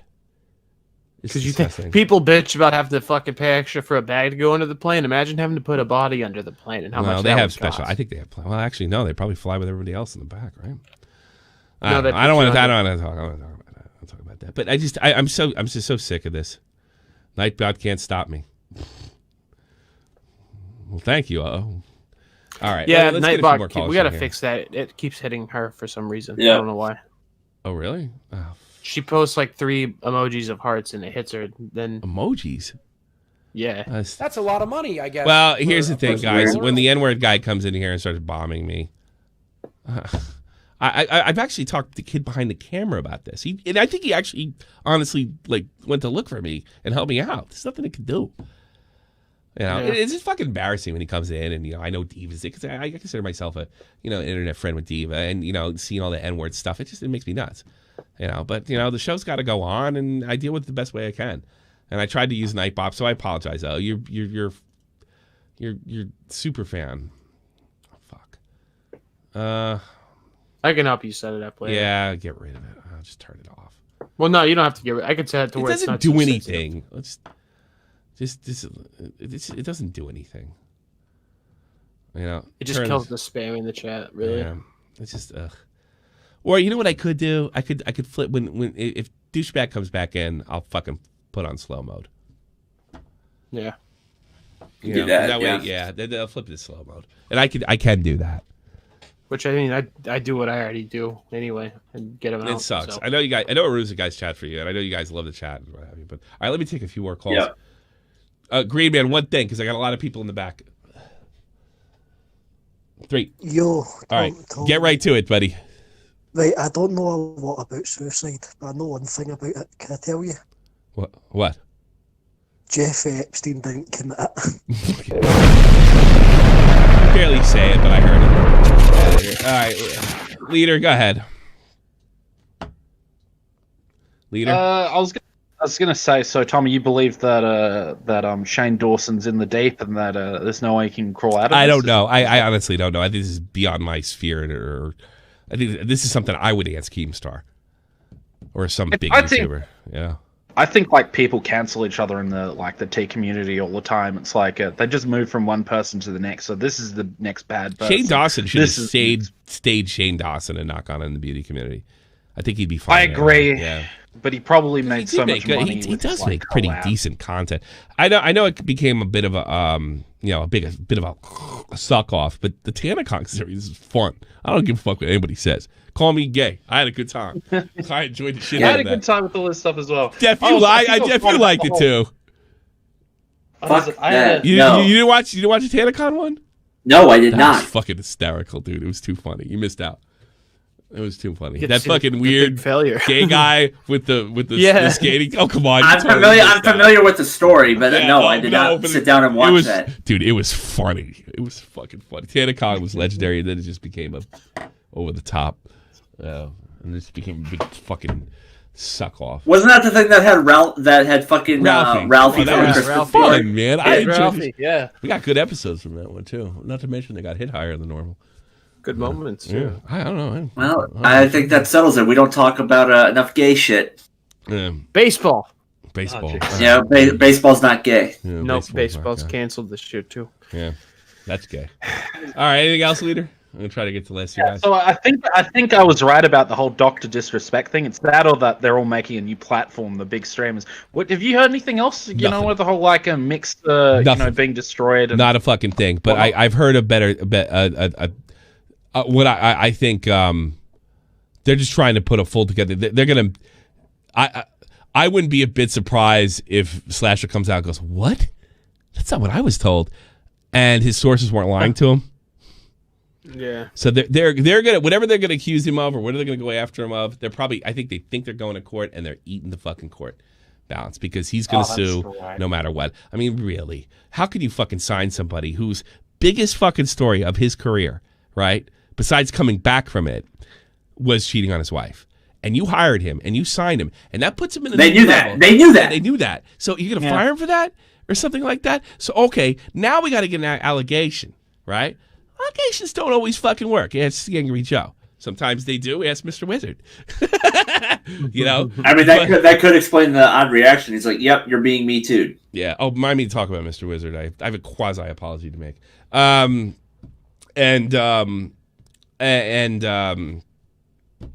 Because you think people bitch about having to fucking pay extra for a bag to go into the plane. Imagine having to put a body under the plane and how much they that have would special. cost. I think they have. Well, actually, no. They probably fly with everybody else in the back, right? No, I don't want to. I don't want to talk. I don't want to talk about that. I'll talk about that. But I'm just so sick of this. Nightbot can't stop me. Well, thank you. All right. Yeah, let's get a few more Nightbot. calls We got to in here. fix that. It keeps hitting her for some reason. Yeah. I don't know why. Oh, really? Oh. She posts like 3 emojis of hearts and it hits her. Then emojis. Yeah, that's a lot of money, I guess. Well, here's the thing, guys. When the N-word guy comes in here and starts bombing me, I've actually talked to the kid behind the camera about this. And I think he actually, honestly, went to look for me and help me out. There's nothing he can do. You know, it's just fucking embarrassing when he comes in and I know Diva's because I consider myself a an internet friend with Diva and seeing all the N-word stuff. It makes me nuts. But the show's got to go on and I deal with it the best way I can. And I tried to use Nightbot, so I apologize. Oh, you're super fan. Oh, fuck. I can help you set it up later. Yeah, get rid of it. I'll just turn it off. Well, no, you don't have to get rid. I can set it to where it's not doesn't do too anything. It doesn't do anything. It just kills the spam in the chat. Really. Yeah. It's just Or you know what I could do? I could flip if douchebag comes back in, I'll fucking put on slow mode. Yeah. Do that way, they'll flip it to slow mode, and I can do that. Which I mean, I do what I already do anyway, and get them out. It sucks. So. I know you guys. I know it ruins the guys' chat for you, and I know you guys love the chat and what have you. But all right, let me take a few more calls. Green Man, one thing, because I got a lot of people in the back. 3. Yo. All right, get right to it, buddy. Right, I don't know a lot about suicide, but I know one thing about it. Can I tell you? What? Jeff Epstein didn't commit it. Barely say it, but I heard it. All right, leader, go ahead. Leader. I was gonna say. So, Tommy, you believe that Shane Dawson's in the deep and that there's no way he can crawl out of it? I don't know. I honestly don't know. I think this is beyond my sphere, or I think this is something I would ask Keemstar or some big YouTuber. Yeah. I think people cancel each other in the T community all the time. It's like they just move from one person to the next. So this is the next bad person. Shane Dawson should have stayed Shane Dawson and not gone in the beauty community. I think he'd be fine. I agree. Yeah. But he probably made so much money. He does make pretty decent content. I know it became a bit of a bit of a suck off, but the TanaCon series is fun. I don't give a fuck what anybody says. Call me gay. I had a good time. I enjoyed the shit out of that. I had a good time with all this stuff as well. Jeff, you liked it too. You didn't watch the TanaCon one? No, I did That not. was fucking hysterical, dude. It was too funny. You missed out. It was too funny. That That fucking weird failure gay guy with the skating. Oh, come on! I'm familiar with the story, but I did not sit down and watch that. Dude, it was funny. It was fucking funny. TanaCon was legendary, and then it just became over the top. And this became a big fucking Suck off. Wasn't that the thing that had fucking Ralphie from Christopher fun, man. Ralphie, yeah. We got good episodes from that one too. Not to mention they got hit higher than normal. Good moments. Yeah. I don't know. Well, I think that settles it. We don't talk about enough gay shit. Yeah. Baseball. Yeah, baseball's not gay. Yeah, nope, baseball's canceled this year too. Yeah, that's gay. All right, anything else, leader? I'm gonna try to get to the last few guys. So I think I was right about the whole doctor disrespect thing. It's that or that they're all making a new platform, the big streamers. What have you heard anything else? You know, with the whole like a mixed, being destroyed. And... Not a fucking thing. But I've heard a better, what I think they're just trying to put a full together. They're gonna. I wouldn't be a bit surprised if Slasher comes out and goes, "What? That's not what I was told," and his sources weren't lying to him. Yeah. So they're gonna whatever they're gonna accuse him of or whatever they're gonna go after him of. They're probably they think they're going to court and they're eating the fucking court balance because he's gonna sue no matter what. I mean, really, how can you fucking sign somebody whose biggest fucking story of his career, right? Besides coming back from it, was cheating on his wife. And you hired him, and you signed him, and that puts him in a They new knew level. that. They knew that. They knew that. So you're gonna fire him for that or something like that? So okay, now we got to get an allegation, right? Allegations don't always fucking work. It's the Angry Joe. Sometimes they do. Ask Mr. Wizard. You know. I mean, that could explain the odd reaction. He's like, "Yep, you're being me too." Yeah. Oh, remind me to talk about Mr. Wizard. I have a quasi apology to make.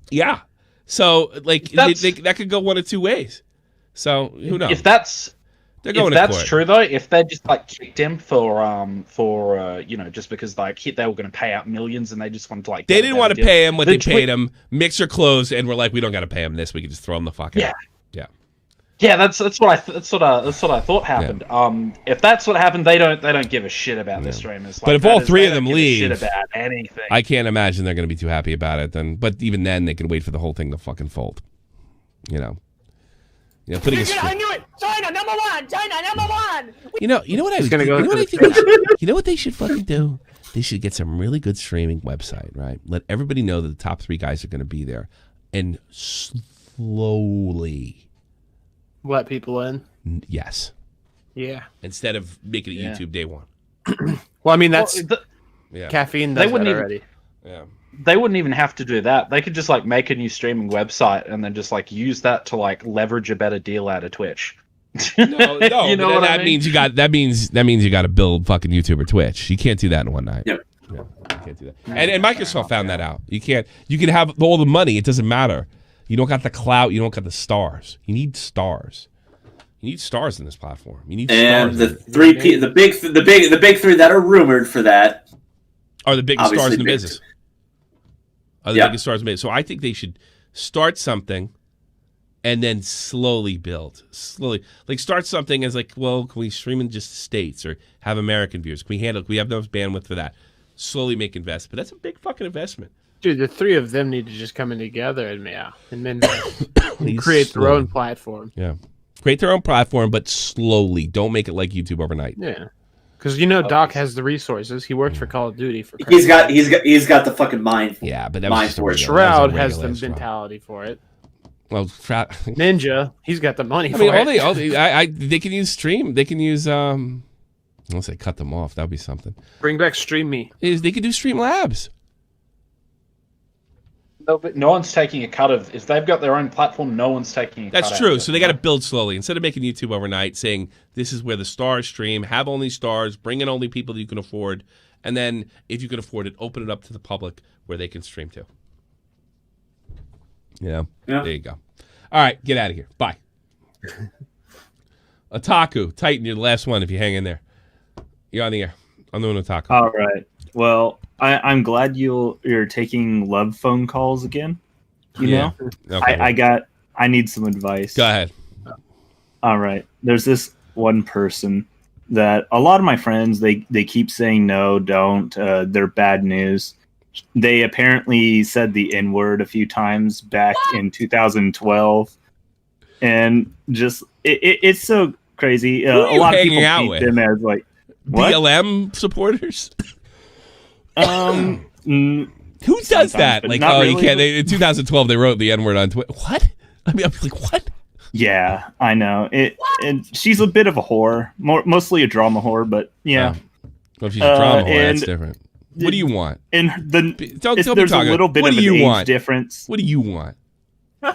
Yeah. So like that could go one of two ways. So who knows? If that's true though, if they just like kicked him for just because like they were going to pay out millions and they just wanted to like they didn't want to pay him what they paid him. Mixer closed and we're like, we don't got to pay him this. We can just throw him the fuck out. Yeah, that's what I thought happened. Yeah. If that's what happened, they don't give a shit about the streamers. Like, but if all three of them leave, shit about anything. I can't imagine they're going to be too happy about it. But even then, they can wait for the whole thing to fucking fold. You know, putting. I knew it. China number one. China number one. You know what I was going to go. You know what they should fucking do? They should get some really good streaming website, right? Let everybody know that the top three guys are going to be there, and slowly. Let people in? Yes. Yeah. Instead of making it YouTube day one. Well, I mean, that's caffeine does that already. Yeah. They wouldn't even have to do that. They could just like make a new streaming website and then just like use that to like leverage a better deal out of Twitch. No, you know what I mean? Means you got that means you got to build fucking YouTube or Twitch. You can't do that in one night. Yep. Yeah, you can't do that. And Microsoft found that out. You can't. You can have all the money. It doesn't matter. You don't got the clout. You don't got the stars. You need stars. You need stars in this platform. You need and stars. the big three that are rumored for that are the biggest stars in the business. Are the biggest stars in the business. So I think they should start something, and then slowly build. Slowly, like start something as like, well, can we stream in just states or have American viewers? Can we have those bandwidth for that? Slowly make investment. But that's a big fucking investment. Dude, the three of them need to just come in together and then create their own platform. Yeah, create their own platform, but slowly. Don't make it like YouTube overnight. Yeah, because Doc has the resources. He worked for Call of Duty for. He's got the fucking mind. Yeah, but that was for it. Shroud has the mentality for it. Well, Ninja, he's got the money for it. They can use Stream. They can use unless they cut them off, that'd be something. Bring back Stream Me. They can do Stream Labs. No, but no one's taking a cut of. If they've got their own platform, no one's taking a cut. That's true. So they got to build slowly. Instead of making YouTube overnight, saying this is where the stars stream, have only stars, bring in only people that you can afford, and then if you can afford it, open it up to the public where they can stream too. Yeah. There you go. All right, get out of here. Bye. Otaku, Titan, you're the last one if you hang in there. You're on the air. I'm doing Otaku. All right. Well, I'm glad you're taking love phone calls again. You know? Okay. I need some advice. Go ahead. All right. There's this one person that a lot of my friends, they keep saying no, don't. They're bad news. They apparently said the N-word a few times back in 2012. And just, it's so crazy. A lot of people keep them as like, what? BLM supporters? Who does that? Like, oh, really. You can't. In 2012, they wrote the N-word on Twitter. What? I mean, I'm like, what? Yeah, I know it. And she's a bit of a whore, mostly a drama whore, but yeah. Well, if she's a drama whore, that's different. What do you want? And there's a little bit of an age difference. What do you want?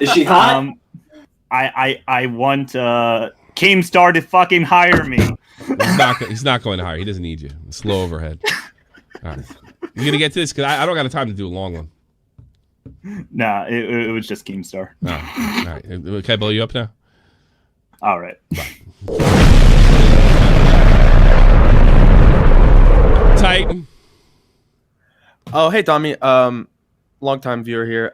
Is she hot? I want Keemstar to fucking hire me. He's not going to hire. He doesn't need you. Slow overhead. All right. You gonna get to this? Because I don't got the time to do a long one. Nah, it was just Keemstar. Oh, all right. Can I blow you up now? All right. Bye. Titan. Oh, hey, Tommy. Long time viewer here.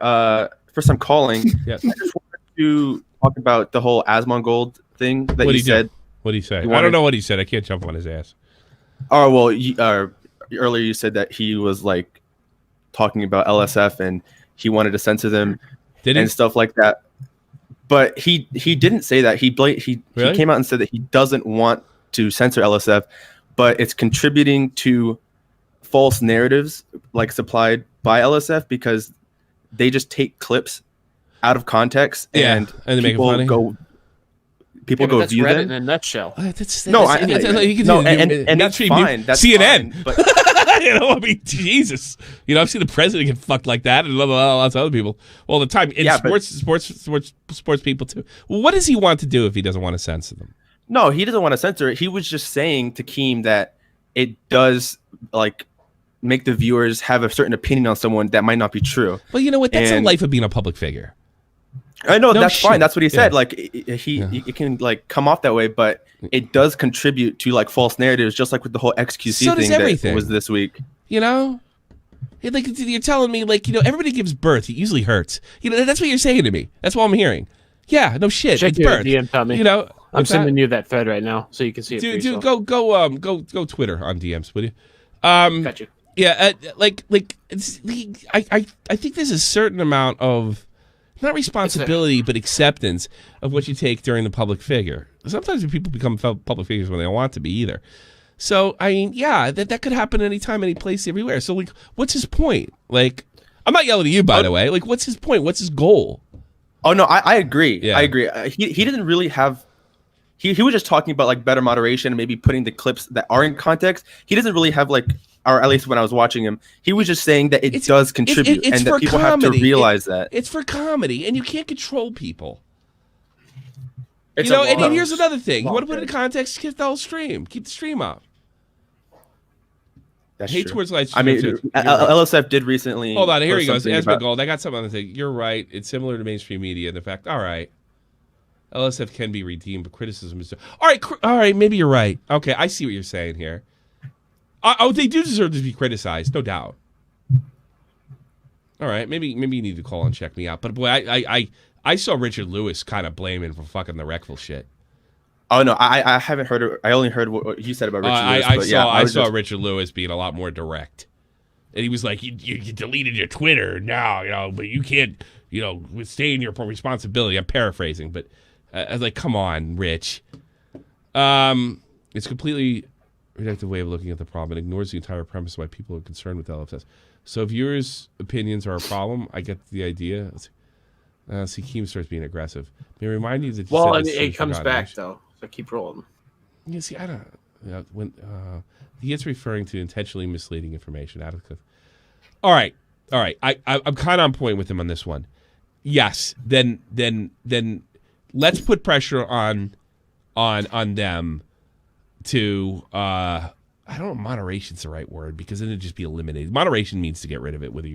First time calling. Yes. I just wanted to talk about the whole Asmongold thing that you said. What did he say? I don't know what he said. I can't jump on his ass. Oh, well, earlier you said that he was like talking about LSF and he wanted to censor them and stuff like that. But he didn't say that. He came out and said that he doesn't want to censor LSF, but it's contributing to false narratives like supplied by LSF because they just take clips out of context and they make it funny. People go that's view Reddit them in a nutshell. and that's fine. That's CNN. But you know, I mean, Jesus. You know, I've seen the president get fucked like that, and lots of other people all the time. And sports people too. Well, what does he want to do if he doesn't want to censor them? No, he doesn't want to censor it. He was just saying to Keem that it does like make the viewers have a certain opinion on someone that might not be true. Well, you know what? That's the life of being a public figure. I know that's fine. That's what he said. Like it can like come off that way, but it does contribute to like false narratives, just like with the whole XQC thing that was this week. You know, like you're telling me, like, you know, everybody gives birth. It usually hurts. You know, that's what you're saying to me. That's what I'm hearing. Yeah, no shit. Check it's your birth. DM, Tommy. You know, I'm sending you that thread right now so you can see it. Dude, go Twitter on DMs, would you? Got you. Yeah, it's, I think there's a certain amount of not responsibility but acceptance of what you take during the public figure. Sometimes people become public figures when they don't want to be either. So I mean, yeah, that could happen anytime, any place, everywhere. So like, what's his point? Like, I'm not yelling at you, by the way. Like, what's his point? What's his goal? Oh no, I agree. Yeah. I agree. He didn't really have. He was just talking about like better moderation and maybe putting the clips that are in context. He doesn't really have like, or at least when I was watching him, he was just saying that it does contribute and that people have to realize that. It's for comedy, and you can't control people. It's you know, and here's another thing. You want to put it in context, keep the whole stream. Keep the stream up. That's hate true. towards lights. I mean, LSF did recently. Hold on, here he goes. About... Gold. I got something on the thing. You're right. It's similar to mainstream media in the fact. All right, LSF can be redeemed, but criticism is. All right. Maybe you're right. Okay, I see what you're saying here. They do deserve to be criticized, no doubt. All right, maybe you need to call and check me out. But boy, I saw Richard Lewis kind of blaming for fucking the Reckful shit. Oh no, I haven't heard. I only heard what you said about Richard Lewis. I saw Richard Lewis being a lot more direct, and he was like, "You deleted your Twitter now, you know, but you can't, you know, withstand your responsibility." I'm paraphrasing, but I was like, "Come on, Rich." It's completely reductive way of looking at the problem. It ignores the entire premise of why people are concerned with LFS. So viewers' opinions are a problem. I get the idea. See, Keem starts being aggressive. May I remind you that. It comes back though. So keep rolling. You see, I don't. You know, when he is referring to intentionally misleading information out of clip. All right. I'm kind of on point with him on this one. Yes. Then let's put pressure on them to. I don't know. Moderation's the right word because then it'd just be eliminated. Moderation means to get rid of it. Whether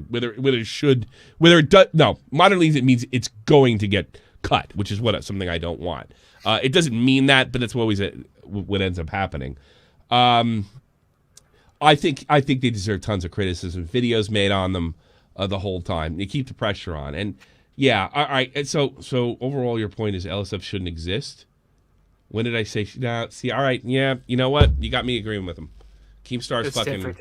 it does. No, moderation it means it's going to get cut, which is something I don't want. It doesn't mean that, but that's always what ends up happening. I think they deserve tons of criticism. Videos made on them the whole time. You keep the pressure on, and yeah, all right. And so overall, your point is LSF shouldn't exist. When did I say? See, all right, yeah. You know what? You got me agreeing with him. Keemstar's fucking.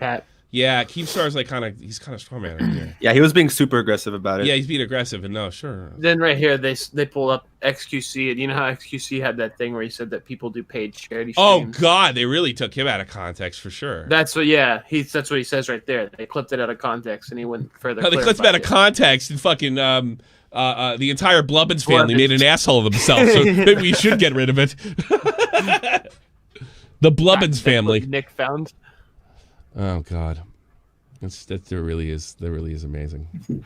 Yeah, Keemstar's like he's kind of strong man here. Yeah, he was being super aggressive about it. Yeah, he's being aggressive, and no, sure. Then right here, they pull up XQC, and you know how XQC had that thing where he said that people do paid charity streams? Oh God, they really took him out of context for sure. That's what that's what he says right there. They clipped it out of context, and he went further. They clipped it out of context and fucking the entire Blubbins family made an asshole of themselves, so maybe we should get rid of it. The Blubbins family. Nick found. Oh God, that really is amazing.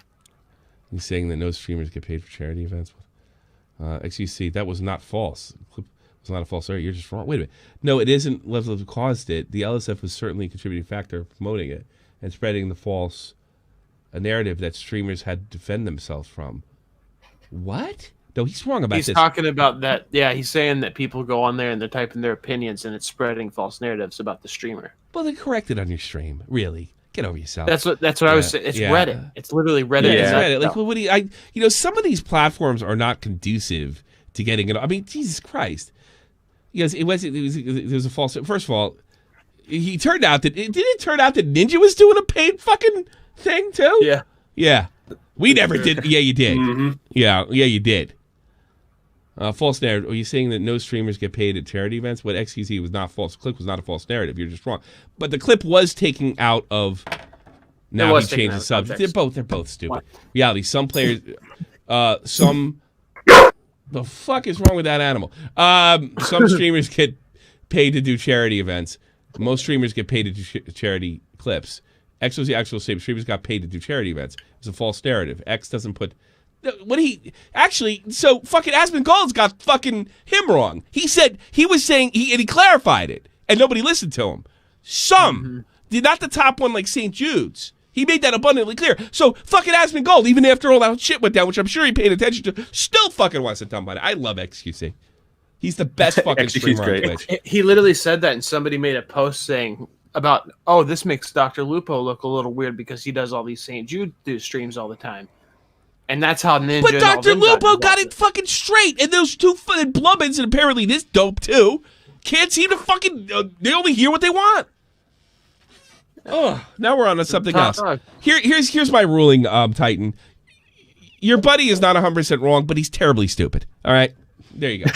He's saying that no streamers get paid for charity events. XUC, that was not false. It's not a false story. You're just wrong. Wait a minute. No, it isn't Level who caused it. The LSF was certainly a contributing factor of promoting it and spreading the false narrative that streamers had to defend themselves from. What? No, he's wrong about this. He's talking about that. Yeah, he's saying that people go on there and they're typing their opinions and it's spreading false narratives about the streamer. Well, then correct it on your stream. Really. Get over yourself. That's what I was saying. It's Reddit. It's literally Reddit. Yeah, it's Reddit. Like, what do you, some of these platforms are not conducive to getting it. I mean, Jesus Christ. Yes, it was a false. First of all, it turn out that Ninja was doing a paid fucking thing too. Yeah. Yeah. We never did. Yeah, you did. Mm-hmm. Yeah, you did. False narrative. Are you saying that no streamers get paid at charity events? What XQC was not false. The clip was not a false narrative. You're just wrong. But the clip was taken out of. Now he changed the subject. They're both stupid. What? Reality. Some players. The fuck is wrong with that animal? Some streamers get paid to do charity events. Most streamers get paid to do charity clips. X was the actual statement. Streamers got paid to do charity events. It's a false narrative. X doesn't put. So fucking Asmongold's got fucking him wrong. He said he was saying and he clarified it, and nobody listened to him. Some did not the top one like St. Jude's. He made that abundantly clear. So fucking Asmongold, even after all that shit went down, which I'm sure he paid attention to, still fucking wants to dump on it. I love XQC. He's the best fucking streamer on Twitch. He literally said that, and somebody made a post saying about, oh, this makes Dr. Lupo look a little weird because he does all these St. Jude streams all the time. And that's how Ninja. But Dr. Lupo got it fucking straight, and those two fucking Blubbins, and apparently this dope too, can't seem to fucking. They only hear what they want. Oh, now we're on to something else. Here's my ruling, Titan. Your buddy is not 100% wrong, but he's terribly stupid. All right, there you go.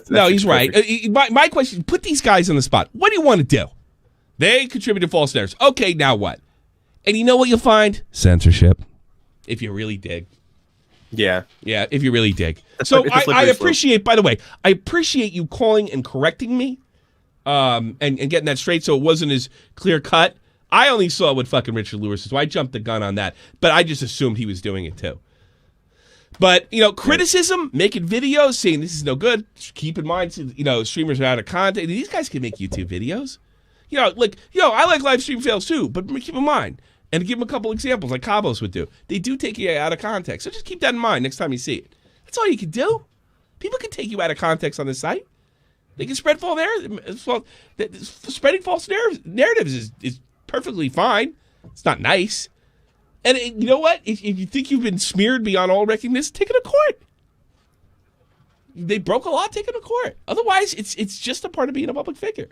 No, he's right. My question: put these guys on the spot. What do you want to do? They contributed false narratives. Okay, now what? And you know what you'll find? Censorship. If you really dig. Yeah. Yeah, if you really dig. So I appreciate, by the way, I appreciate you calling and correcting me and getting that straight so it wasn't as clear cut. I only saw what fucking Richard Lewis is, so I jumped the gun on that. But I just assumed he was doing it too. But, criticism, making videos, saying this is no good, keep in mind, streamers are out of content. These guys can make YouTube videos. I like live stream fails too, but keep in mind. And give them a couple examples like Cabos would do. They do take you out of context. So just keep that in mind next time you see it. That's all you can do. People can take you out of context on this site. They can spread false narratives. Spreading false narratives is perfectly fine. It's not nice. And you know what? If you think you've been smeared beyond all recognition, take it to court. They broke a law, take it to court. Otherwise, it's just a part of being a public figure.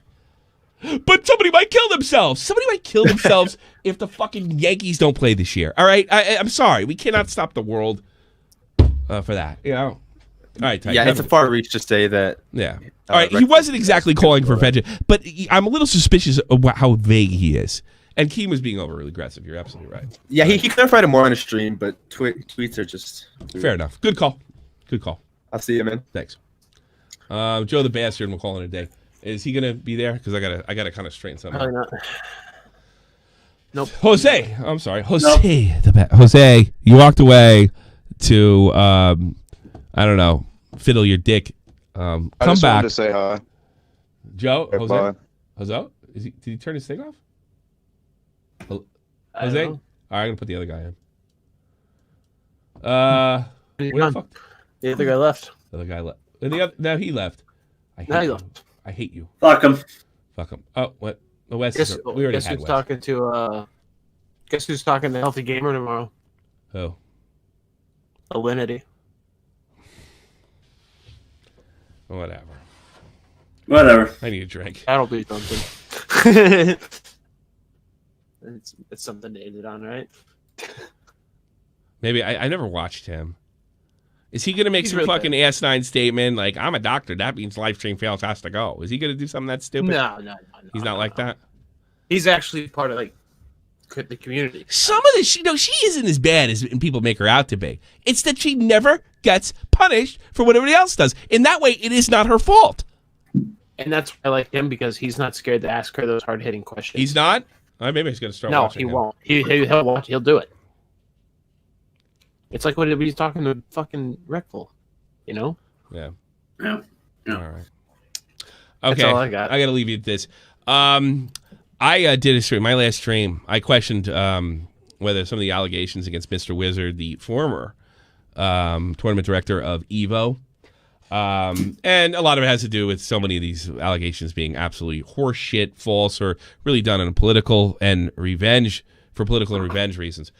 But somebody might kill themselves. Somebody might kill themselves if the fucking Yankees don't play this year. All right? I'm sorry. We cannot stop the world for that. All right. Yeah, it's a far reach to say that. Yeah. All right. He wasn't exactly calling for vengeance, but I'm a little suspicious of how vague he is. And Keem was being overly aggressive. You're absolutely right. Yeah, he clarified it more on his stream, but tweets are just... Fair enough. Good call. I'll see you, man. Thanks. Joe the Bastard, we'll call it a day. Is he gonna be there? Because I gotta kind of straighten something. Probably not. Nope. Jose, I'm sorry, Jose. Nope. Jose, you walked away to I don't know, fiddle your dick. Come I just back. wanted to say hi. Joe, Hey, Jose, bye. Jose, did he turn his thing off? Jose, all right, I'm gonna put the other guy in. Where the fuck? The other guy left. The other guy left. Now he left. I hate you. Fuck him. Oh, what? The West. We already had West. Guess who's talking to Healthy Gamer tomorrow? Who? Alinity. Whatever. I need a drink. That'll be something. It's something to end it on, right? Maybe I never watched him. Is he going to make some really fucking asinine statement like, I'm a doctor, that means live stream fails has to go? Is he going to do something that stupid? No. He's not like that? He's actually part of, the community. Some of this, she isn't as bad as people make her out to be. It's that she never gets punished for what everybody else does. In that way, it is not her fault. And that's why I like him, because he's not scared to ask her those hard-hitting questions. He's not? Maybe he's going to start watching. No, he won't. He'll watch. He'll do it. It's like what he's talking to fucking Reckful, you know? Yeah. Yeah. All right. That's Okay. all I got. I got to leave you at this. I did a stream, my last stream. I questioned whether some of the allegations against Mr. Wizard, the former tournament director of EVO, and a lot of it has to do with so many of these allegations being absolutely horseshit, false, or really done in political and revenge reasons.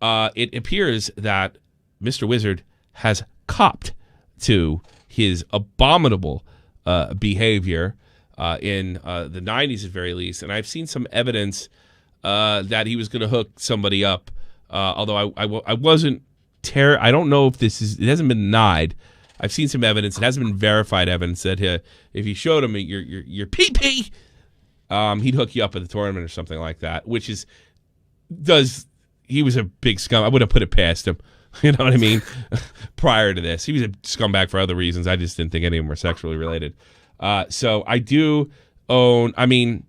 It appears that Mr. Wizard has copped to his abominable behavior in the 90s at very least, and I've seen some evidence that he was going to hook somebody up, although I wasn't I don't know if it hasn't been denied. I've seen some evidence. It hasn't been verified evidence that if you showed him your PP, he'd hook you up at the tournament or something like that, which he was a big scum. I would have put it past him. You know what I mean? Prior to this, he was a scumbag for other reasons. I just didn't think any of them were sexually related. So I do own. I mean,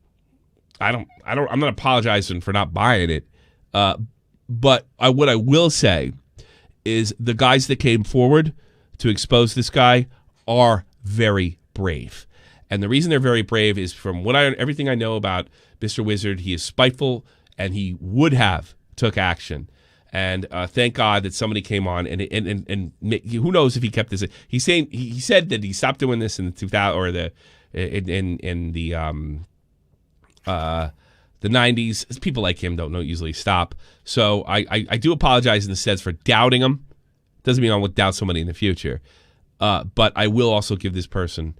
I'm not apologizing for not buying it. But what I will say is the guys that came forward to expose this guy are very brave. And the reason they're very brave is from everything I know about Mr. Wizard, he is spiteful and he would have took action. And thank God that somebody came on and who knows if he kept this. He said that he stopped doing this in the 2000 or the 90s. People like him don't usually stop. So I do apologize in the sense for doubting him. Doesn't mean I would doubt somebody in the future. But I will also give this person,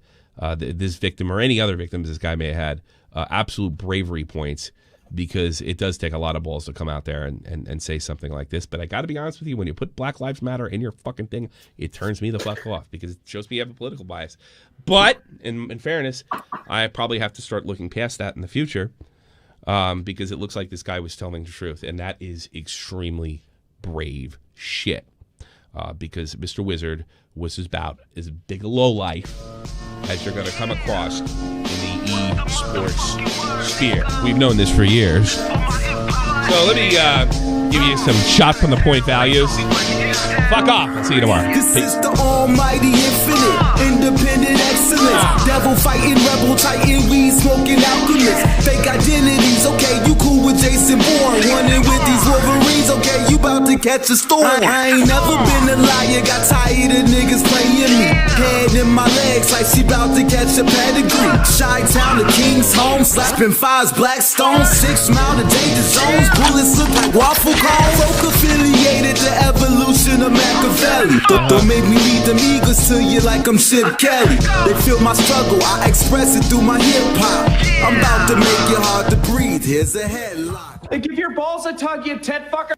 this victim or any other victims this guy may have had, absolute bravery points, because it does take a lot of balls to come out there and say something like this. But I got to be honest with you, when you put Black Lives Matter in your fucking thing, it turns me the fuck off, because it shows me you have a political bias. But in fairness, I probably have to start looking past that in the future, because it looks like this guy was telling the truth, and that is extremely brave shit. Because Mr. Wizard was about as big a lowlife as you're going to come across in the esports sphere. We've known this for years. So let me give you some shot from the point values. Fuck off. I'll see you tomorrow. This is the almighty infinite, independent excellence. Devil fighting, rebel titan, weed smoking alchemist. Fake identities, okay, you cool with Jason Bourne. Running with these Wolverines, okay, you about to catch a storm. I ain't never been a liar, got tired of niggas playing me. Head in my legs like she about to catch a pedigree. Chi-town to King's home, slapping fives, black stones. 6 mile to danger zones, bullets look like waffle cones. Folk affiliated to evolution of Machiavelli. Don't make me lead them eagles to you like I'm Chip Kelly. They feel my struggle, I express it through my hip-hop. I'm about to make it hard to breathe, here's a headline. They give your balls a tug, you tit fucker.